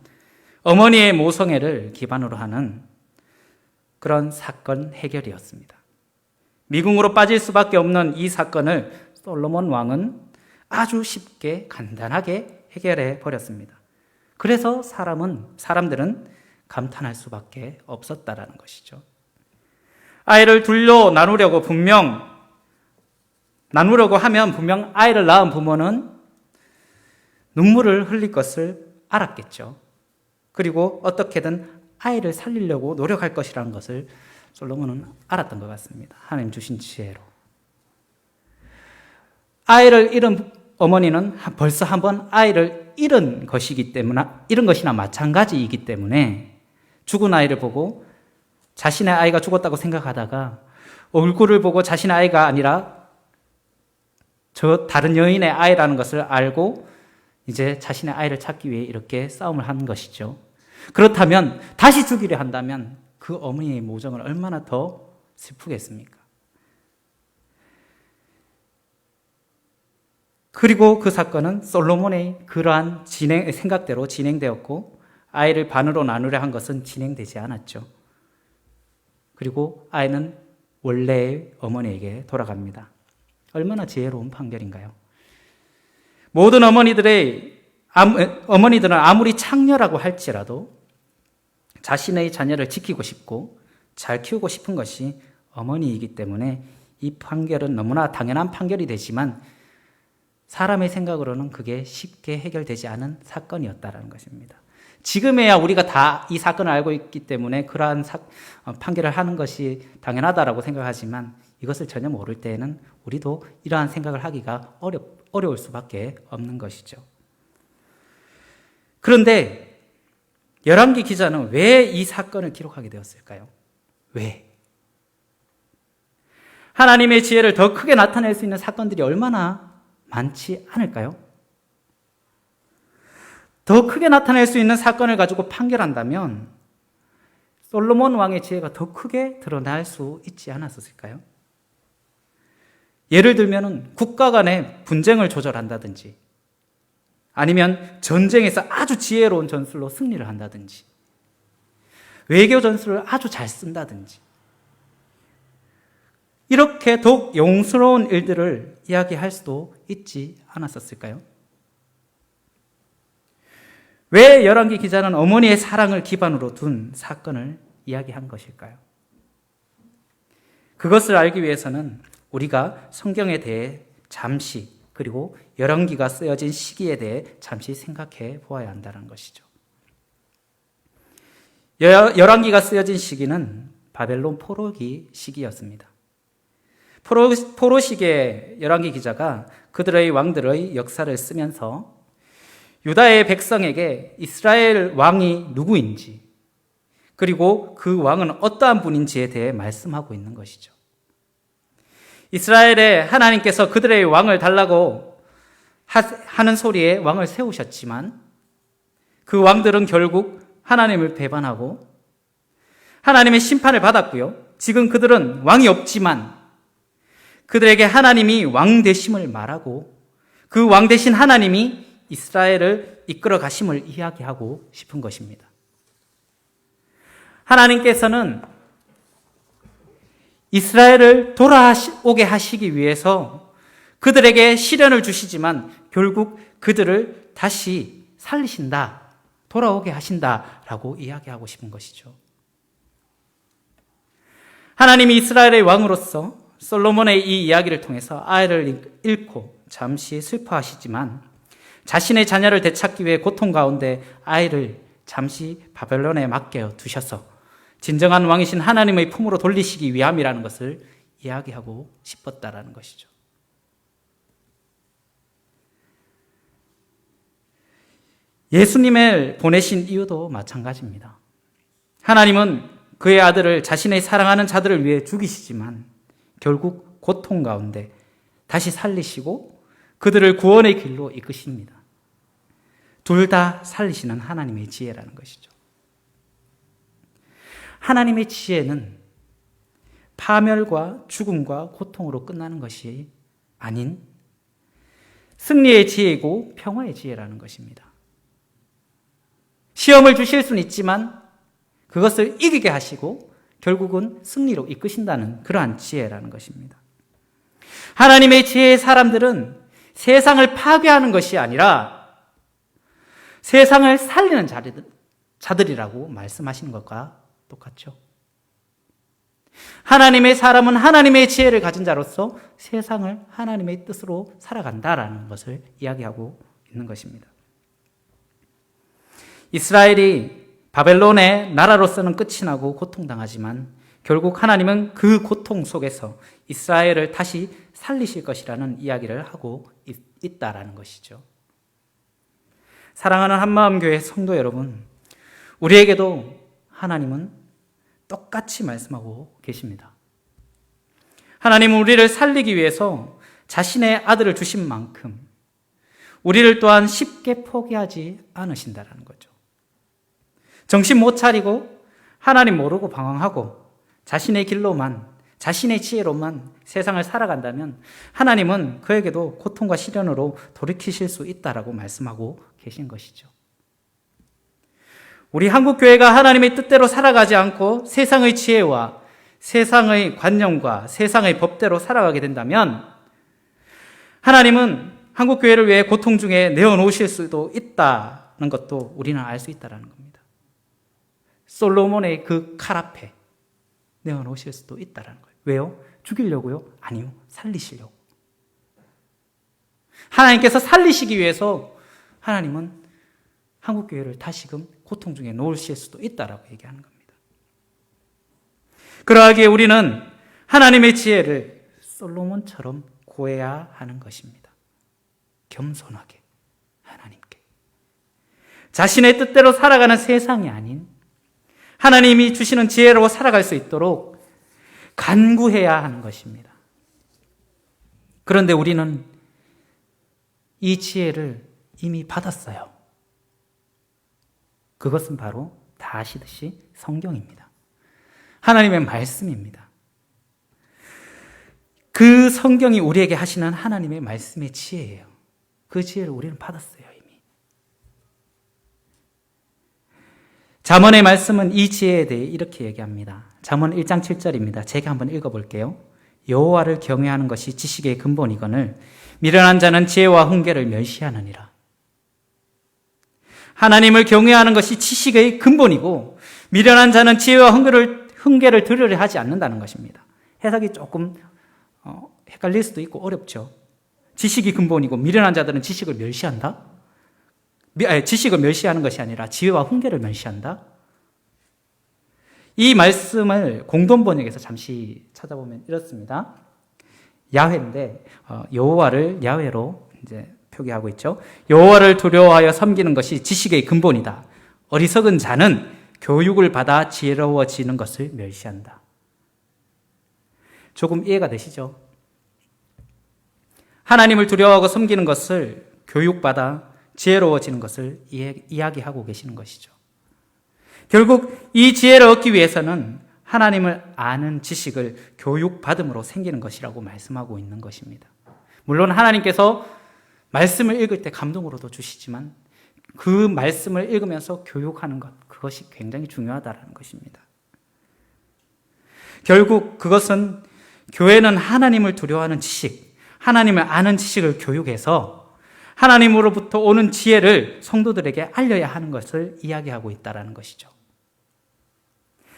어머니의 모성애를 기반으로 하는 그런 사건 해결이었습니다. 미궁으로 빠질 수밖에 없는 이 사건을 솔로몬 왕은 아주 쉽게 간단하게 해결해 버렸습니다. 그래서 사람들은 감탄할 수밖에 없었다라는 것이죠. 아이를 둘로 나누려고 하면 분명 아이를 낳은 부모는 눈물을 흘릴 것을 알았겠죠. 그리고 어떻게든 아이를 살리려고 노력할 것이라는 것을 솔로몬은 알았던 것 같습니다. 하나님 주신 지혜로. 아이를 잃은 어머니는 벌써 한번 아이를 잃은 것이나 마찬가지이기 때문에 죽은 아이를 보고 자신의 아이가 죽었다고 생각하다가 얼굴을 보고 자신의 아이가 아니라 저 다른 여인의 아이라는 것을 알고 이제 자신의 아이를 찾기 위해 이렇게 싸움을 하는 것이죠. 그렇다면 다시 죽이려 한다면 그 어머니의 모정을 얼마나 더 슬프겠습니까? 그리고 그 사건은 솔로몬의 그러한 생각대로 진행되었고 아이를 반으로 나누려 한 것은 진행되지 않았죠. 그리고 아이는 원래의 어머니에게 돌아갑니다. 얼마나 지혜로운 판결인가요? 모든 어머니들은 아무리 창녀라고 할지라도 자신의 자녀를 지키고 싶고 잘 키우고 싶은 것이 어머니이기 때문에 이 판결은 너무나 당연한 판결이 되지만 사람의 생각으로는 그게 쉽게 해결되지 않은 사건이었다는 것입니다. 지금에야 우리가 다 이 사건을 알고 있기 때문에 그러한 판결을 하는 것이 당연하다라고 생각하지만 이것을 전혀 모를 때에는 우리도 이러한 생각을 하기가 어려울 수밖에 없는 것이죠. 그런데 열왕기 기자는 왜 이 사건을 기록하게 되었을까요? 왜? 하나님의 지혜를 더 크게 나타낼 수 있는 사건들이 얼마나 많지 않을까요? 더 크게 나타낼 수 있는 사건을 가지고 판결한다면 솔로몬 왕의 지혜가 더 크게 드러날 수 있지 않았을까요? 예를 들면 국가 간의 분쟁을 조절한다든지 아니면 전쟁에서 아주 지혜로운 전술로 승리를 한다든지 외교 전술을 아주 잘 쓴다든지 이렇게 더욱 영웅스러운 일들을 이야기할 수도 있지 않았었을까요? 왜 열왕기 기자는 어머니의 사랑을 기반으로 둔 사건을 이야기한 것일까요? 그것을 알기 위해서는 우리가 성경에 대해 잠시 그리고 열왕기가 쓰여진 시기에 대해 잠시 생각해 보아야 한다는 것이죠. 열왕기가 쓰여진 시기는 바벨론 포로기 시기였습니다. 포로 시기에 열왕기 기자가 그들의 왕들의 역사를 쓰면서 유다의 백성에게 이스라엘 왕이 누구인지 그리고 그 왕은 어떠한 분인지에 대해 말씀하고 있는 것이죠. 이스라엘에 하나님께서 그들의 왕을 달라고 하는 소리에 왕을 세우셨지만 그 왕들은 결국 하나님을 배반하고 하나님의 심판을 받았고요. 지금 그들은 왕이 없지만 그들에게 하나님이 왕 되심을 말하고 그 왕 대신 하나님이 이스라엘을 이끌어 가심을 이야기하고 싶은 것입니다. 하나님께서는 이스라엘을 돌아오게 하시기 위해서 그들에게 시련을 주시지만 결국 그들을 다시 살리신다, 돌아오게 하신다라고 이야기하고 싶은 것이죠. 하나님이 이스라엘의 왕으로서 솔로몬의 이 이야기를 통해서 아이를 잃고 잠시 슬퍼하시지만 자신의 자녀를 되찾기 위해 고통 가운데 아이를 잠시 바벨론에 맡겨 두셔서 진정한 왕이신 하나님의 품으로 돌리시기 위함이라는 것을 이야기하고 싶었다라는 것이죠. 예수님을 보내신 이유도 마찬가지입니다. 하나님은 그의 아들을 자신의 사랑하는 자들을 위해 죽이시지만 결국 고통 가운데 다시 살리시고 그들을 구원의 길로 이끄십니다. 둘 다 살리시는 하나님의 지혜라는 것이죠. 하나님의 지혜는 파멸과 죽음과 고통으로 끝나는 것이 아닌 승리의 지혜이고 평화의 지혜라는 것입니다. 시험을 주실 수는 있지만 그것을 이기게 하시고 결국은 승리로 이끄신다는 그러한 지혜라는 것입니다. 하나님의 지혜의 사람들은 세상을 파괴하는 것이 아니라 세상을 살리는 자들이라고 말씀하시는 것과 똑같죠. 하나님의 사람은 하나님의 지혜를 가진 자로서 세상을 하나님의 뜻으로 살아간다라는 것을 이야기하고 있는 것입니다. 이스라엘이 바벨론의 나라로서는 끝이 나고 고통당하지만 결국 하나님은 그 고통 속에서 이스라엘을 다시 살리실 것이라는 이야기를 하고 있다라는 것이죠. 사랑하는 한마음교회 성도 여러분, 우리에게도 하나님은 똑같이 말씀하고 계십니다. 하나님은 우리를 살리기 위해서 자신의 아들을 주신 만큼 우리를 또한 쉽게 포기하지 않으신다라는 거죠. 정신 못 차리고 하나님 모르고 방황하고 자신의 길로만, 자신의 지혜로만 세상을 살아간다면 하나님은 그에게도 고통과 시련으로 돌이키실 수 있다라고 말씀하고 계신 것이죠. 우리 한국교회가 하나님의 뜻대로 살아가지 않고 세상의 지혜와 세상의 관념과 세상의 법대로 살아가게 된다면 하나님은 한국교회를 위해 고통 중에 내어놓으실 수도 있다는 것도 우리는 알 수 있다는 겁니다. 솔로몬의 그 칼 앞에 내어놓으실 수도 있다는 거예요. 왜요? 죽이려고요? 아니요. 살리시려고. 하나님께서 살리시기 위해서 하나님은 한국교회를 다시금 고통 중에 놓으실 수도 있다라고 얘기하는 겁니다. 그러하기에 우리는 하나님의 지혜를 솔로몬처럼 구해야 하는 것입니다. 겸손하게 하나님께. 자신의 뜻대로 살아가는 세상이 아닌 하나님이 주시는 지혜로 살아갈 수 있도록 간구해야 하는 것입니다. 그런데 우리는 이 지혜를 이미 받았어요. 그것은 바로 다 아시듯이 성경입니다. 하나님의 말씀입니다. 그 성경이 우리에게 하시는 하나님의 말씀의 지혜예요. 그 지혜를 우리는 받았어요, 이미. 잠언의 말씀은 이 지혜에 대해 이렇게 얘기합니다. 잠언 1장 7절입니다. 제가 한번 읽어볼게요. 여호와를 경외하는 것이 지식의 근본이거늘 미련한 자는 지혜와 훈계를 멸시하느니라. 하나님을 경외하는 것이 지식의 근본이고 미련한 자는 지혜와 훈계를 들으려 하지 않는다는 것입니다. 해석이 조금 헷갈릴 수도 있고 어렵죠. 지식이 근본이고 미련한 자들은 지식을 멸시한다? 지식을 멸시하는 것이 아니라 지혜와 훈계를 멸시한다? 이 말씀을 공동번역에서 잠시 찾아보면 이렇습니다. 야훼인데 여호와를 야훼로 이제 표기하고 있죠. 여호와를 두려워하여 섬기는 것이 지식의 근본이다. 어리석은 자는 교육을 받아 지혜로워지는 것을 멸시한다. 조금 이해가 되시죠? 하나님을 두려워하고 섬기는 것을 교육받아 지혜로워지는 것을 이야기하고 계시는 것이죠. 결국 이 지혜를 얻기 위해서는 하나님을 아는 지식을 교육받음으로 생기는 것이라고 말씀하고 있는 것입니다. 물론 하나님께서 말씀을 읽을 때 감동으로도 주시지만 그 말씀을 읽으면서 교육하는 것, 그것이 굉장히 중요하다는 것입니다. 결국 그것은 교회는 하나님을 두려워하는 지식, 하나님을 아는 지식을 교육해서 하나님으로부터 오는 지혜를 성도들에게 알려야 하는 것을 이야기하고 있다는 것이죠.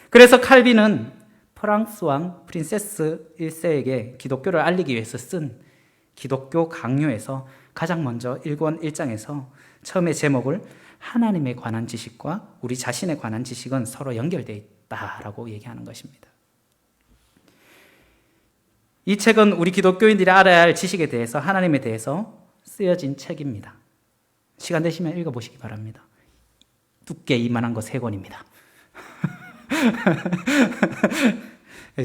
그래서 칼빈은 프랑스 왕 프린세스 1세에게 기독교를 알리기 위해서 쓴 기독교 강요에서 가장 먼저 1권 1장에서 처음에 제목을 하나님에 관한 지식과 우리 자신에 관한 지식은 서로 연결되어 있다라고 얘기하는 것입니다. 이 책은 우리 기독교인들이 알아야 할 지식에 대해서, 하나님에 대해서 쓰여진 책입니다. 시간 되시면 읽어보시기 바랍니다. 두께 이만한 거 3권입니다.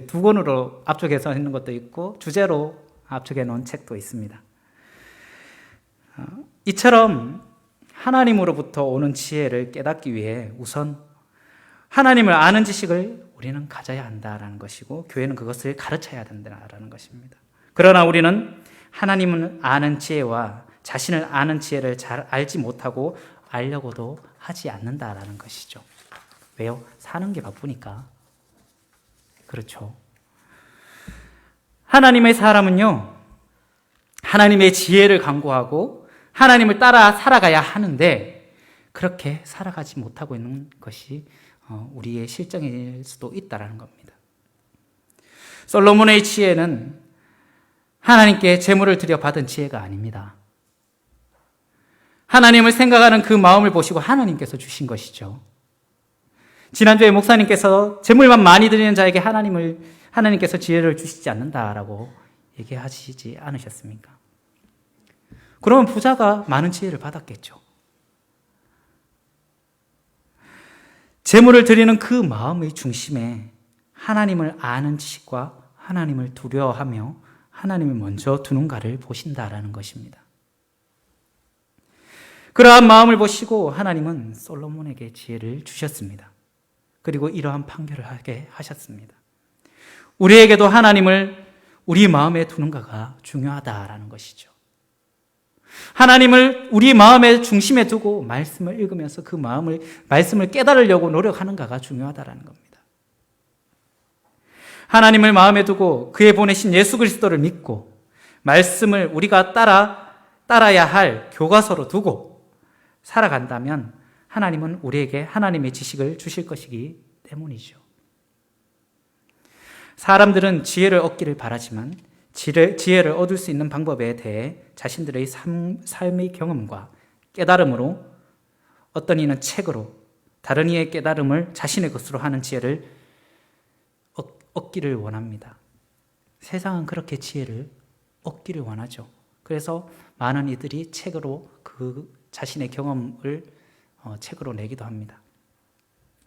두 권으로 압축해서 있는 것도 있고 주제로 압축해 놓은 책도 있습니다. 이처럼 하나님으로부터 오는 지혜를 깨닫기 위해 우선 하나님을 아는 지식을 우리는 가져야 한다라는 것이고 교회는 그것을 가르쳐야 된다라는 것입니다. 그러나 우리는 하나님을 아는 지혜와 자신을 아는 지혜를 잘 알지 못하고 알려고도 하지 않는다라는 것이죠. 왜요? 사는 게 바쁘니까. 그렇죠. 하나님의 사람은요, 하나님의 지혜를 강구하고 하나님을 따라 살아가야 하는데 그렇게 살아가지 못하고 있는 것이 우리의 실정일 수도 있다는 겁니다. 솔로몬의 지혜는 하나님께 제물을 드려 받은 지혜가 아닙니다. 하나님을 생각하는 그 마음을 보시고 하나님께서 주신 것이죠. 지난주에 목사님께서 제물만 많이 드리는 자에게 하나님께서 지혜를 주시지 않는다라고 얘기하시지 않으셨습니까? 그러면 부자가 많은 지혜를 받았겠죠. 제물을 드리는 그 마음의 중심에 하나님을 아는 지식과 하나님을 두려워하며 하나님을 먼저 두는가를 보신다라는 것입니다. 그러한 마음을 보시고 하나님은 솔로몬에게 지혜를 주셨습니다. 그리고 이러한 판결을 하게 하셨습니다. 우리에게도 하나님을 우리 마음에 두는가가 중요하다라는 것이죠. 하나님을 우리 마음의 중심에 두고 말씀을 읽으면서 그 말씀을 깨달으려고 노력하는가가 중요하다라는 겁니다. 하나님을 마음에 두고 그의 보내신 예수 그리스도를 믿고 말씀을 우리가 따라야 할 교과서로 두고 살아간다면 하나님은 우리에게 하나님의 지식을 주실 것이기 때문이죠. 사람들은 지혜를 얻기를 바라지만 지혜를 얻을 수 있는 방법에 대해 자신들의 삶의 경험과 깨달음으로, 어떤 이는 책으로, 다른 이의 깨달음을 자신의 것으로 하는 지혜를 얻기를 원합니다. 세상은 그렇게 지혜를 얻기를 원하죠. 그래서 많은 이들이 책으로 그 자신의 경험을 책으로 내기도 합니다.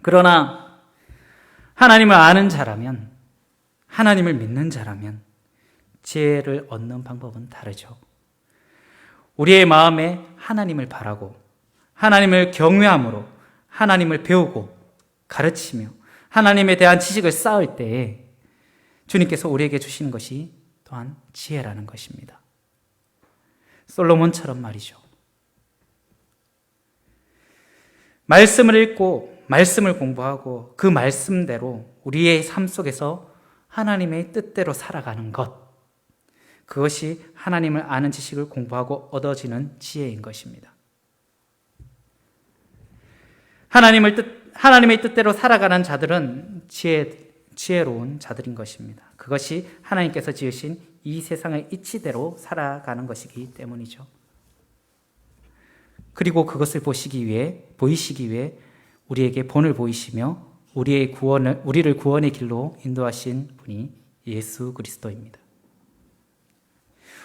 그러나 하나님을 아는 자라면, 하나님을 믿는 자라면 지혜를 얻는 방법은 다르죠. 우리의 마음에 하나님을 바라고 하나님을 경외함으로 하나님을 배우고 가르치며 하나님에 대한 지식을 쌓을 때에 주님께서 우리에게 주시는 것이 또한 지혜라는 것입니다. 솔로몬처럼 말이죠. 말씀을 읽고 말씀을 공부하고 그 말씀대로 우리의 삶 속에서 하나님의 뜻대로 살아가는 것, 그것이 하나님을 아는 지식을 공부하고 얻어지는 지혜인 것입니다. 하나님의 뜻대로 살아가는 자들은 지혜로운 자들인 것입니다. 그것이 하나님께서 지으신 이 세상의 이치대로 살아가는 것이기 때문이죠. 그리고 그것을 보이시기 위해 우리에게 본을 보이시며 우리를 구원의 길로 인도하신 분이 예수 그리스도입니다.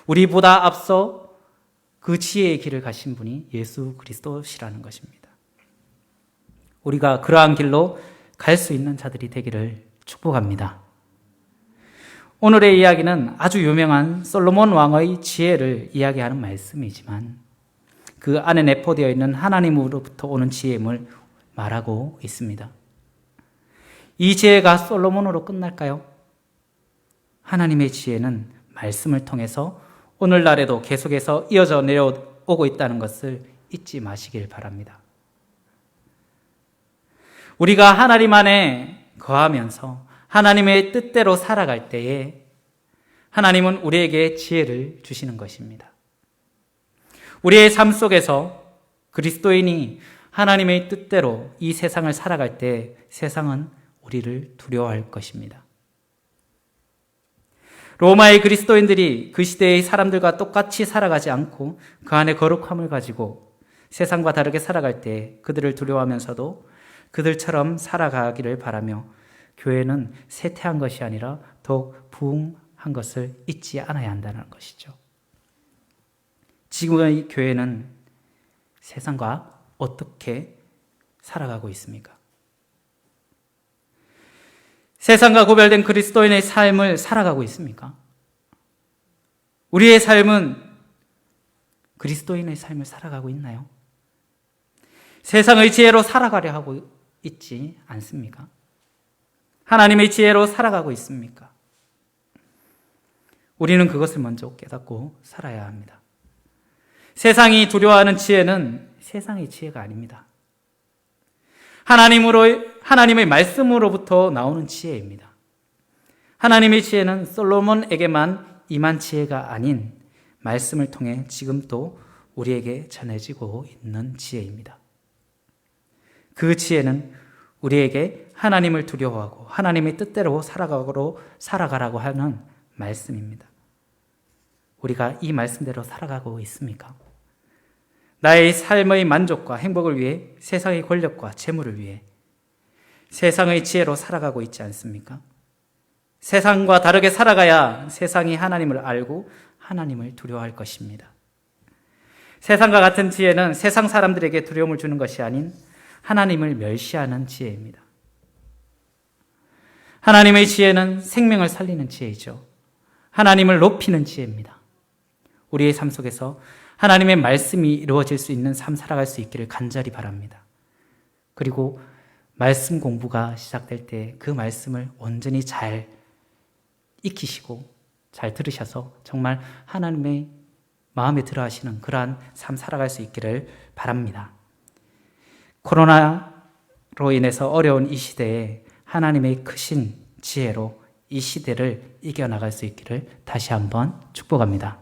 우리보다 앞서 그 지혜의 길을 가신 분이 예수 그리스도시라는 것입니다. 우리가 그러한 길로 갈 수 있는 자들이 되기를 축복합니다. 오늘의 이야기는 아주 유명한 솔로몬 왕의 지혜를 이야기하는 말씀이지만 그 안에 내포되어 있는 하나님으로부터 오는 지혜임을 말하고 있습니다. 이 지혜가 솔로몬으로 끝날까요? 하나님의 지혜는 말씀을 통해서 오늘날에도 계속해서 이어져 내려오고 있다는 것을 잊지 마시길 바랍니다. 우리가 하나님 안에 거하면서 하나님의 뜻대로 살아갈 때에 하나님은 우리에게 지혜를 주시는 것입니다. 우리의 삶 속에서 그리스도인이 하나님의 뜻대로 이 세상을 살아갈 때 세상은 우리를 두려워할 것입니다. 로마의 그리스도인들이 그 시대의 사람들과 똑같이 살아가지 않고 그 안에 거룩함을 가지고 세상과 다르게 살아갈 때 그들을 두려워하면서도 그들처럼 살아가기를 바라며 교회는 쇠퇴한 것이 아니라 더욱 부흥한 것을 잊지 않아야 한다는 것이죠. 지금의 교회는 세상과 어떻게 살아가고 있습니까? 세상과 구별된 그리스도인의 삶을 살아가고 있습니까? 우리의 삶은 그리스도인의 삶을 살아가고 있나요? 세상의 지혜로 살아가려 하고 있지 않습니까? 하나님의 지혜로 살아가고 있습니까? 우리는 그것을 먼저 깨닫고 살아야 합니다. 세상이 두려워하는 지혜는 세상의 지혜가 아닙니다. 하나님의 말씀으로부터 나오는 지혜입니다. 하나님의 지혜는 솔로몬에게만 임한 지혜가 아닌 말씀을 통해 지금도 우리에게 전해지고 있는 지혜입니다. 그 지혜는 우리에게 하나님을 두려워하고 하나님의 뜻대로 살아가라고 하는 말씀입니다. 우리가 이 말씀대로 살아가고 있습니까? 나의 삶의 만족과 행복을 위해 세상의 권력과 재물을 위해 세상의 지혜로 살아가고 있지 않습니까? 세상과 다르게 살아가야 세상이 하나님을 알고 하나님을 두려워할 것입니다. 세상과 같은 지혜는 세상 사람들에게 두려움을 주는 것이 아닌 하나님을 멸시하는 지혜입니다. 하나님의 지혜는 생명을 살리는 지혜이죠. 하나님을 높이는 지혜입니다. 우리의 삶 속에서 하나님의 말씀이 이루어질 수 있는 삶 살아갈 수 있기를 간절히 바랍니다. 그리고 말씀 공부가 시작될 때 그 말씀을 온전히 잘 익히시고 잘 들으셔서 정말 하나님의 마음에 들어 하시는 그러한 삶 살아갈 수 있기를 바랍니다. 코로나로 인해서 어려운 이 시대에 하나님의 크신 지혜로 이 시대를 이겨나갈 수 있기를 다시 한번 축복합니다.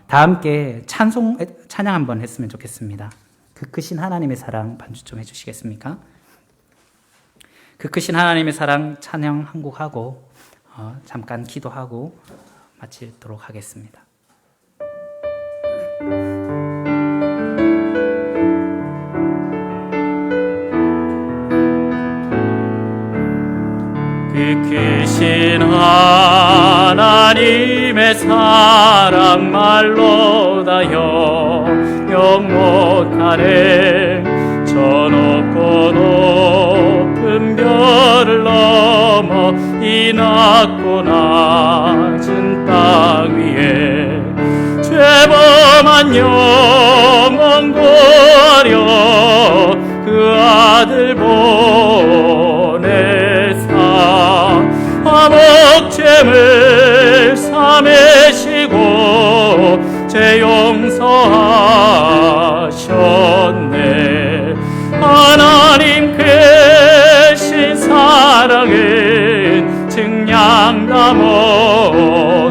다 함께 찬양 한번 했으면 좋겠습니다. 그 크신 하나님의 사랑 반주 좀 해주시겠습니까? 그 크신 하나님의 사랑 찬양 한 곡 하고 잠깐 기도하고 마치도록 하겠습니다. 그 크신 하나님의 사랑 말로 다 영영 못하네. 저 높고 높은 별을 넘어 이 낮고 낮은 땅 위에 죄범한 영혼 구하려 그 아들 보내사 화목죄물 삼으시고 죄 용서하셨네. 하나님 크신 사랑은 증량다 못하네.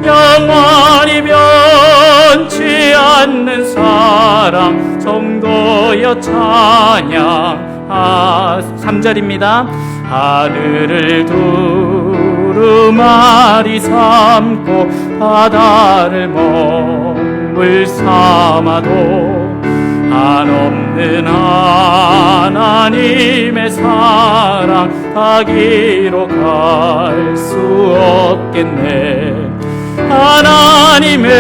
영원히 변치 않는 사랑 성도여 찬양 3절입니다. 하늘을 두루마리 삼고 바다를 먹물 삼아도 한없는 하나님의 사랑 다 기록할 수 없겠네. 하나님의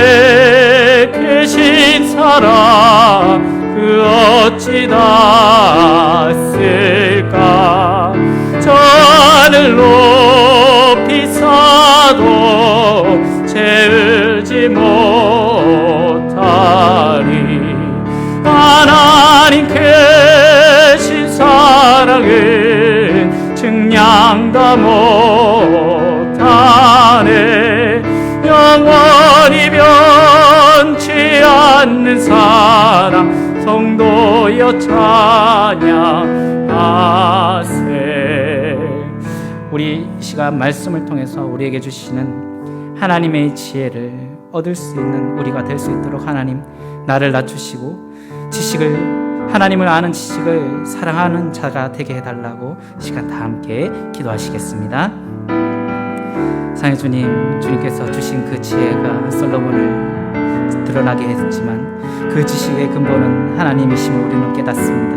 크신 사랑 그 어찌다 쓸까. 저를 높이 써도 채우지 못하리. 하나님 계신 사랑은 증량다 못하네. 영원히 변치 않는 사랑 성도여 찬양하세. 우리 이 시간 말씀을 통해서 우리에게 주시는 하나님의 지혜를 얻을 수 있는 우리가 될 수 있도록 하나님 나를 낮추시고 하나님을 아는 지식을 사랑하는 자가 되게 해달라고 시간 다 함께 기도하시겠습니다. 사랑의 주님, 주님께서 주신 그 지혜가 솔로몬을 드러나게 했지만 그 지식의 근본은 하나님이심을 우리는 깨닫습니다.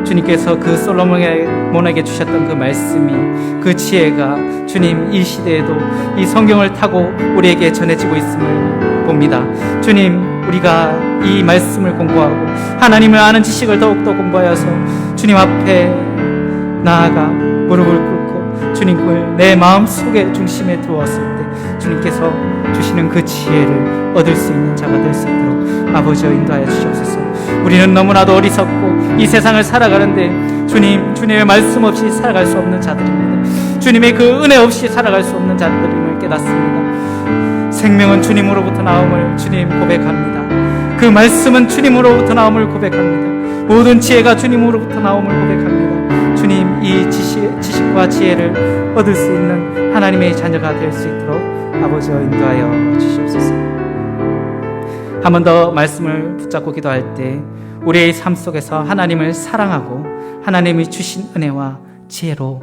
주님께서 그 솔로몬에게 주셨던 그 말씀이, 그 지혜가 주님 이 시대에도 이 성경을 타고 우리에게 전해지고 있음을 봅니다. 주님, 우리가 이 말씀을 공부하고 하나님을 아는 지식을 더욱더 공부하여서 주님 앞에 나아가 무릎을 꿇고 주님을 내 마음속에 중심에 두었을 때 주님께서 주시는 그 지혜를 얻을 수 있는 자가 될 수 있도록 아버지여 인도하여 주시옵소서. 우리는 너무나도 어리석고 이 세상을 살아가는데 주님의 말씀 없이 살아갈 수 없는 자들입니다. 주님의 그 은혜 없이 살아갈 수 없는 자들임을 깨닫습니다. 생명은 주님으로부터 나옴을 주님 고백합니다. 그 말씀은 주님으로부터 나옴을 고백합니다. 모든 지혜가 주님으로부터 나옴을 고백합니다. 주님, 이 지식과 지혜를 얻을 수 있는 하나님의 자녀가 될 수 있도록 아버지여 인도하여 주시옵소서. 한 번 더 말씀을 붙잡고 기도할 때 우리의 삶 속에서 하나님을 사랑하고 하나님이 주신 은혜와 지혜로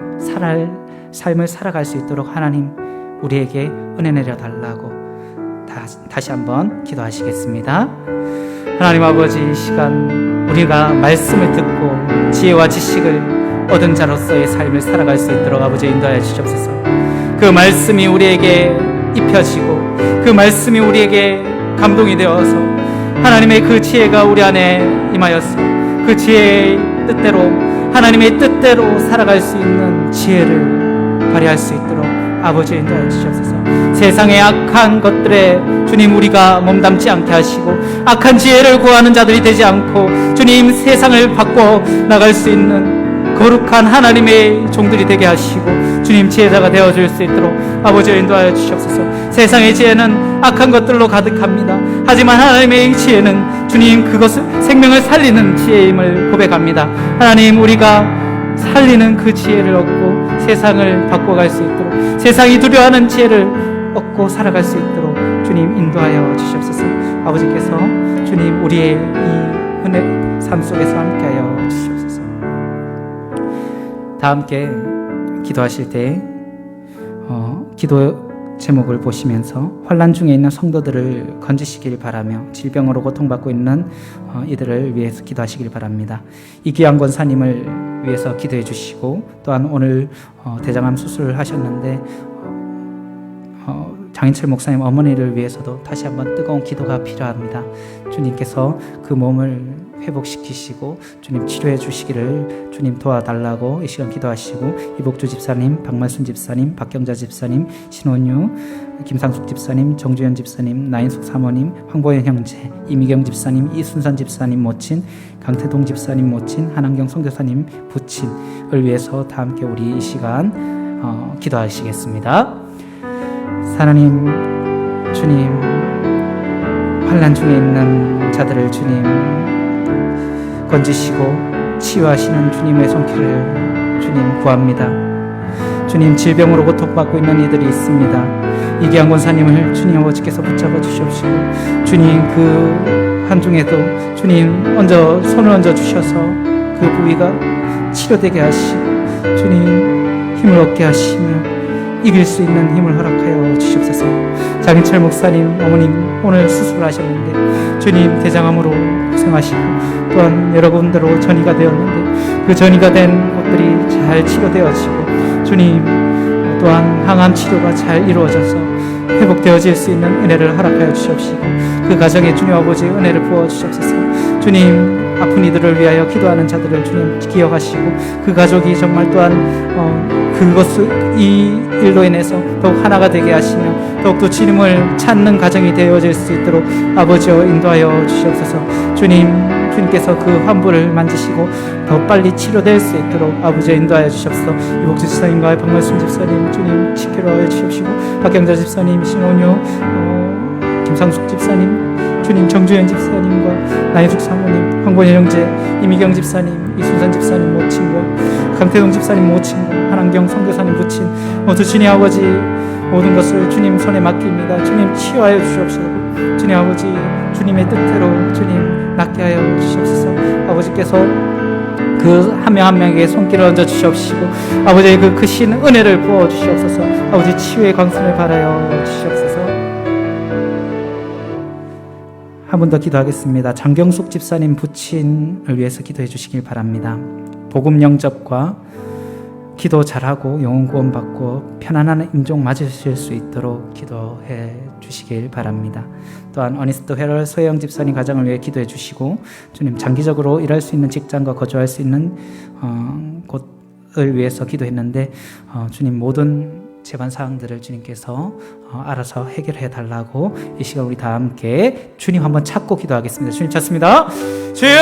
삶을 살아갈 수 있도록 하나님 우리에게 은혜 내려달라고 다시 한번 기도하시겠습니다. 하나님 아버지, 이 시간 우리가 말씀을 듣고 지혜와 지식을 얻은 자로서의 삶을 살아갈 수 있도록 아버지 인도하여 주시옵소서. 그 말씀이 우리에게 입혀지고 그 말씀이 우리에게 감동이 되어서 하나님의 그 지혜가 우리 안에 임하여서 그 지혜의 뜻대로 하나님의 뜻대로 살아갈 수 있는 지혜를 발휘할 수 있도록 아버지 인도하여 주시옵소서. 세상의 악한 것들에 주님 우리가 몸담지 않게 하시고 악한 지혜를 구하는 자들이 되지 않고 주님 세상을 바꿔 나갈 수 있는 거룩한 하나님의 종들이 되게 하시고 주님 지혜자가 되어줄 수 있도록 아버지 인도하여 주시옵소서. 세상의 지혜는 악한 것들로 가득합니다. 하지만 하나님의 지혜는 주님 그것을 생명을 살리는 지혜임을 고백합니다. 하나님, 우리가 살리는 그 지혜를 얻고 세상을 바꿔갈 수 있도록 세상이 두려워하는 지혜를 얻고 살아갈 수 있도록 주님 인도하여 주시옵소서. 아버지께서 주님 우리의 이 은혜 삶 속에서 함께하여 주시옵소서. 다 함께 기도하실 때 기도 제목을 보시면서 환난 중에 있는 성도들을 건지시길 바라며 질병으로 고통받고 있는 이들을 위해서 기도하시길 바랍니다. 이기환 권사님을 위해서 기도해 주시고 또한 오늘 대장암 수술을 하셨는데 장인철 목사님 어머니를 위해서도 다시 한번 뜨거운 기도가 필요합니다. 주님께서 그 몸을 회복시키시고 주님 치료해 주시기를 주님 도와달라고 이 시간 기도하시고 이복주 집사님, 박만순 집사님, 박경자 집사님, 신원유, 김상숙 집사님, 정주현 집사님, 나인숙 사모님, 황보현 형제, 이미경 집사님, 이순산 집사님 모친, 강태동 집사님 모친, 한한경 선교사님 부친을 위해서 다 함께 우리 이 시간 기도하시겠습니다. 하나님, 주님 환난 중에 있는 자들을 주님 건지시고 치유하시는 주님의 손길을 주님 구합니다. 주님 질병으로 고통받고 있는 이들이 있습니다. 이기환 권사님을 주님 아버지께서 붙잡아 주시옵시고 주님 그 한중에도 주님 손을 얹어 주셔서 그 부위가 치료되게 하시고 주님 힘을 얻게 하시며 이길 수 있는 힘을 허락하여 주시옵소서. 장인철 목사님 어머님 오늘 수술하셨는데 주님 대장암으로 고생하시고 또한 여러 군데로 전이가 되었는데 그 전이가 된 것들이 잘 치료되어지고 주님 또한 항암 치료가 잘 이루어져서 회복되어질 수 있는 은혜를 허락하여 주시옵시고 그 가정에 주님 아버지의 은혜를 부어 주시옵소서. 주님 아픈 이들을 위하여 기도하는 자들을 주님 기억하시고 그 가족이 정말 또한 이 일로 인해서 더욱 하나가 되게 하시며 더욱더 주님을 찾는 가정이 되어질 수 있도록 아버지여 인도하여 주시옵소서. 주님께서 그 환부를 만지시고 더 빨리 치료될 수 있도록 아버지여 인도하여 주시옵소서. 이복주 집사님과 박말순 집사님 주님 지키러 하여 주시옵시고 박경자 집사님, 신원효 김상숙 집사님, 주님 정주현 집사님과 나혜숙 사모님, 황권희 형제, 이미경 집사님, 이순선 집사님 모친과 강태동 집사님 모친과 한한경 선교사님 부친 모두 주님 아버지 모든 것을 주님 손에 맡깁니다. 주님 치유하여 주시옵소서. 주님 아버지 주님의 뜻대로 주님 낫게 하여 주시옵소서. 아버지께서 그 한 명 한 명에게 손길을 얹어 주시옵시고 아버지의 그 크신 은혜를 부어 주시옵소서. 아버지 치유의 광선을 바라여 주시옵소서. 한 번 더 기도하겠습니다. 장경숙 집사님 부친을 위해서 기도해 주시길 바랍니다. 복음 영접과 기도 잘하고 영혼 구원 받고 편안한 임종 맞으실 수 있도록 기도해 주시길 바랍니다. 또한 어니스트 회럴 소영 집사님 가정을 위해 기도해 주시고 주님 장기적으로 일할 수 있는 직장과 거주할 수 있는 곳을 위해서 기도했는데 주님 모든 재반 사항들을 주님께서 알아서 해결해 달라고 이 시간 우리 다 함께 주님 한번 찾고 기도하겠습니다. 주님 찾습니다. 주여!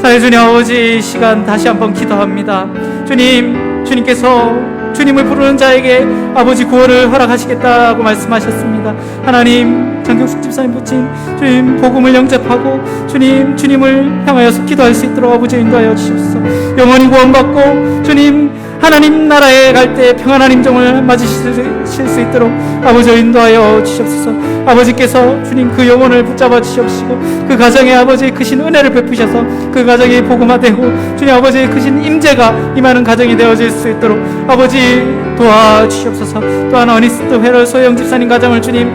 사회주님 아버지 이 시간 다시 한번 기도합니다. 주님께서 주님을 부르는 자에게 아버지 구원을 허락하시겠다고 말씀하셨습니다. 하나님 장경숙 집사님 부친 주님 복음을 영접하고 주님을 향하여서 기도할 수 있도록 아버지 인도하여 주시옵소서. 영원히 구원받고 주님 하나님 나라에 갈 때 평안한 임종을 맞으실 수 있도록 아버지 인도하여 주시옵소서. 아버지께서 주님 그 영혼을 붙잡아 주시옵시고 그 가정에 아버지의 크신 은혜를 베푸셔서 그 가정이 복음화되고 주님 아버지의 크신 임재가 임하는 가정이 되어질 수 있도록 아버지 도와주시옵소서. 또한 어니스트 회럴 소영 집사님 가정을 주님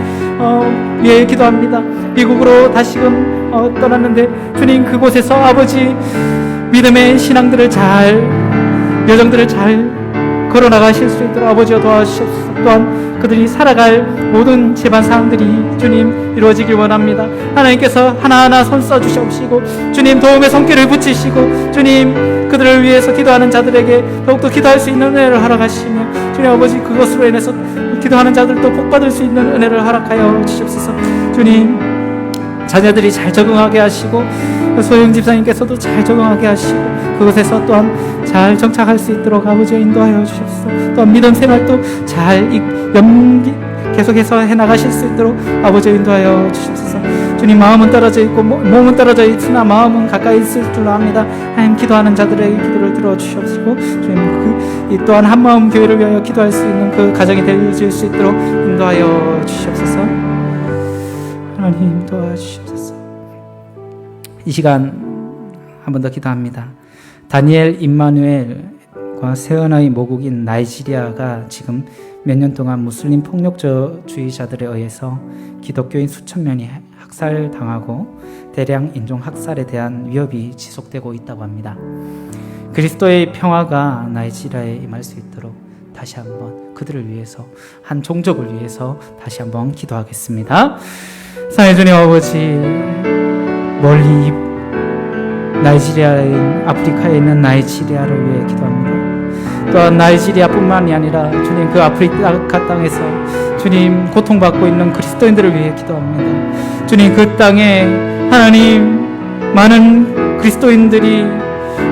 위해 기도합니다. 미국으로 다시금 떠났는데 주님 그곳에서 아버지 믿음의 신앙들을 여정들을 잘 걸어나가실 수 있도록 아버지여 도와주시옵소서. 또한 그들이 살아갈 모든 재반 사항들이 주님 이루어지길 원합니다. 하나님께서 하나하나 손 써주시옵시고 주님 도움의 손길을 붙이시고 주님 그들을 위해서 기도하는 자들에게 더욱더 기도할 수 있는 은혜를 허락하시며 주님 아버지 그것으로 인해서 기도하는 자들도 복받을 수 있는 은혜를 허락하여 주시옵소서. 주님 자녀들이 잘 적응하게 하시고 소영 집사님께서도 잘 적응하게 하시고 그곳에서 또한 잘 정착할 수 있도록 아버지 인도하여 주시옵소서. 또한 믿음 생활도 잘 계속해서 해나가실 수 있도록 아버지 인도하여 주시옵소서. 주님 마음은 떨어져 있고 몸은 떨어져 있으나 마음은 가까이 있을 줄로 압니다. 하나님 기도하는 자들의 기도를 들어주시옵시고 주님 또한 한마음 교회를 위하여 기도할 수 있는 그 가정이 되어질 수 있도록 인도하여 주시옵소서. 하나님 도와주시옵소서. 이 시간 한 번 더 기도합니다. 다니엘 임마누엘과 세언의 모국인 나이지리아가 지금 몇 년 동안 무슬림 폭력주의자들에 의해서 기독교인 수천 명이 학살당하고 대량 인종 학살에 대한 위협이 지속되고 있다고 합니다. 그리스도의 평화가 나이지리아에 임할 수 있도록 다시 한번 그들을 위해서 한 종족을 위해서 다시 한번 기도하겠습니다. 사랑의 주님 아버지 멀리 나이지리아인 아프리카에 있는 나이지리아를 위해 기도합니다. 또한 나이지리아뿐만이 아니라 주님 그 아프리카 땅에서 주님 고통받고 있는 그리스도인들을 위해 기도합니다. 주님 그 땅에 하나님 많은 그리스도인들이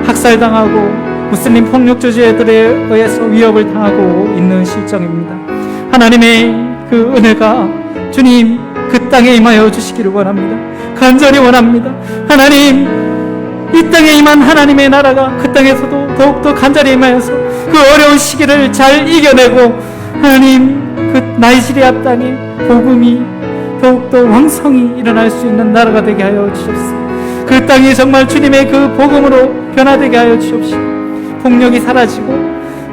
학살당하고 무슬림 폭력주의자들에 의해서 위협을 당하고 있는 실정입니다. 하나님의 그 은혜가 주님 그 땅에 임하여 주시기를 원합니다. 간절히 원합니다. 하나님 이 땅에 임한 하나님의 나라가 그 땅에서도 더욱더 간절히 임하여서 그 어려운 시기를 잘 이겨내고 하나님 그 나이지리아 땅에 복음이 더욱더 왕성히 일어날 수 있는 나라가 되게 하여 주시옵소서. 그 땅이 정말 주님의 그 복음으로 변화되게 하여 주시옵시고 폭력이 사라지고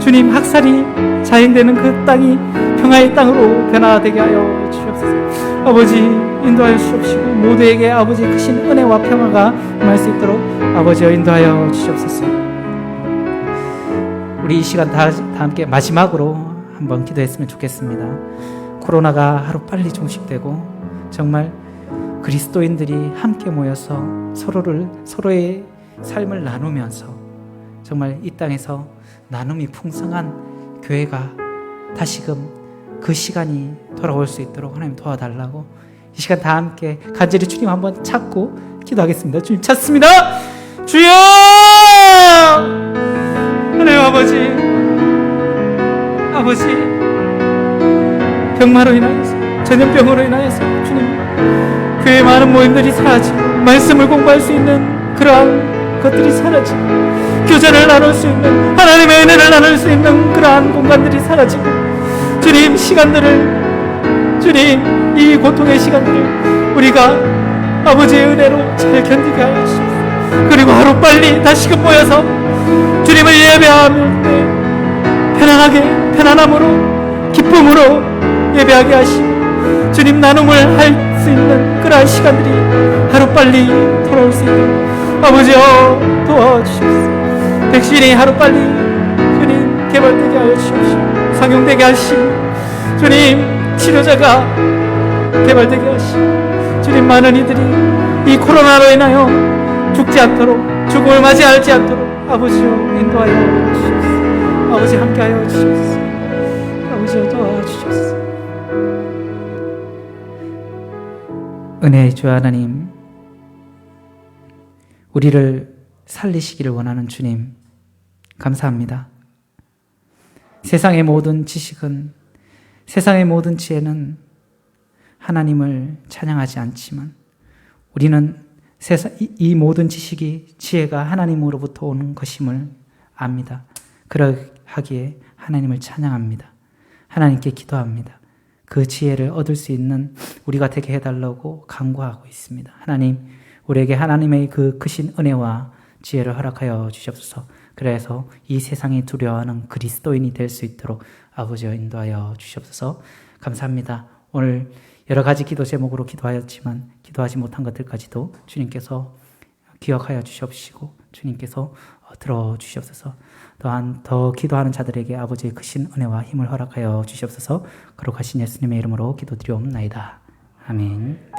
주님 학살이 자행되는 그 땅이 평화의 땅으로 변화되게 하여 주시옵소서. 아버지 인도하여 주시옵시고 모두에게 아버지 크신 은혜와 평화가 임할 수 있도록 아버지여 인도하여 주시옵소서. 우리 이 시간 다 함께 마지막으로 한번 기도했으면 좋겠습니다. 코로나가 하루 빨리 종식되고 정말 그리스도인들이 함께 모여서 서로의 삶을 나누면서 정말 이 땅에서 나눔이 풍성한 교회가 다시금 그 시간이 돌아올 수 있도록 하나님 도와달라고 이 시간 다 함께 간절히 주님 한번 찾고 기도하겠습니다. 주님 찾습니다. 주여! 하나님 아버지 병마로 인하여서 전염병으로 인하여서 주님 교회 많은 모임들이 사라지고 말씀을 공부할 수 있는 그러한 것들이 사라지고 교제를 나눌 수 있는 하나님의 은혜를 나눌 수 있는 그러한 공간들이 사라지고 주님 주님 이 고통의 시간들을 우리가 아버지의 은혜로 잘 견디게 하여 주시옵소서. 그리고 하루빨리 다시금 모여서 주님을 예배하며 편안함으로 기쁨으로 예배하게 하시고 주님 나눔을 할 수 있는 그러한 시간들이 하루빨리 돌아올 수 있도록 아버지여 도와주시옵소서. 백신이 하루빨리 주님 개발되게 하여 주시옵시고 상용되게 하시고 주님 치료자가 개발되게 하시고 주님 많은 이들이 이 코로나로 인하여 죽지 않도록 죽음을 맞이하지 않도록 아버지여 인도하여 주시옵소서. 아버지 함께하여 주시옵소서. 아버지여 도와주시옵소서. 은혜의 주 하나님, 우리를 살리시기를 원하는 주님 감사합니다. 세상의 모든 지식은, 세상의 모든 지혜는 하나님을 찬양하지 않지만 우리는 이 모든 지식이 지혜가 하나님으로부터 오는 것임을 압니다. 그러하기에 하나님을 찬양합니다. 하나님께 기도합니다. 그 지혜를 얻을 수 있는 우리가 되게 해달라고 간구하고 있습니다. 하나님, 우리에게 하나님의 그 크신 은혜와 지혜를 허락하여 주시옵소서. 그래서 이 세상이 두려워하는 그리스도인이 될 수 있도록 아버지여 인도하여 주시옵소서. 감사합니다. 오늘 여러 가지 기도 제목으로 기도하였지만 기도하지 못한 것들까지도 주님께서 기억하여 주시옵시고 주님께서 들어주시옵소서. 또한 더 기도하는 자들에게 아버지의 크신 은혜와 힘을 허락하여 주시옵소서. 거룩하신 예수님의 이름으로 기도드리옵나이다. 아멘.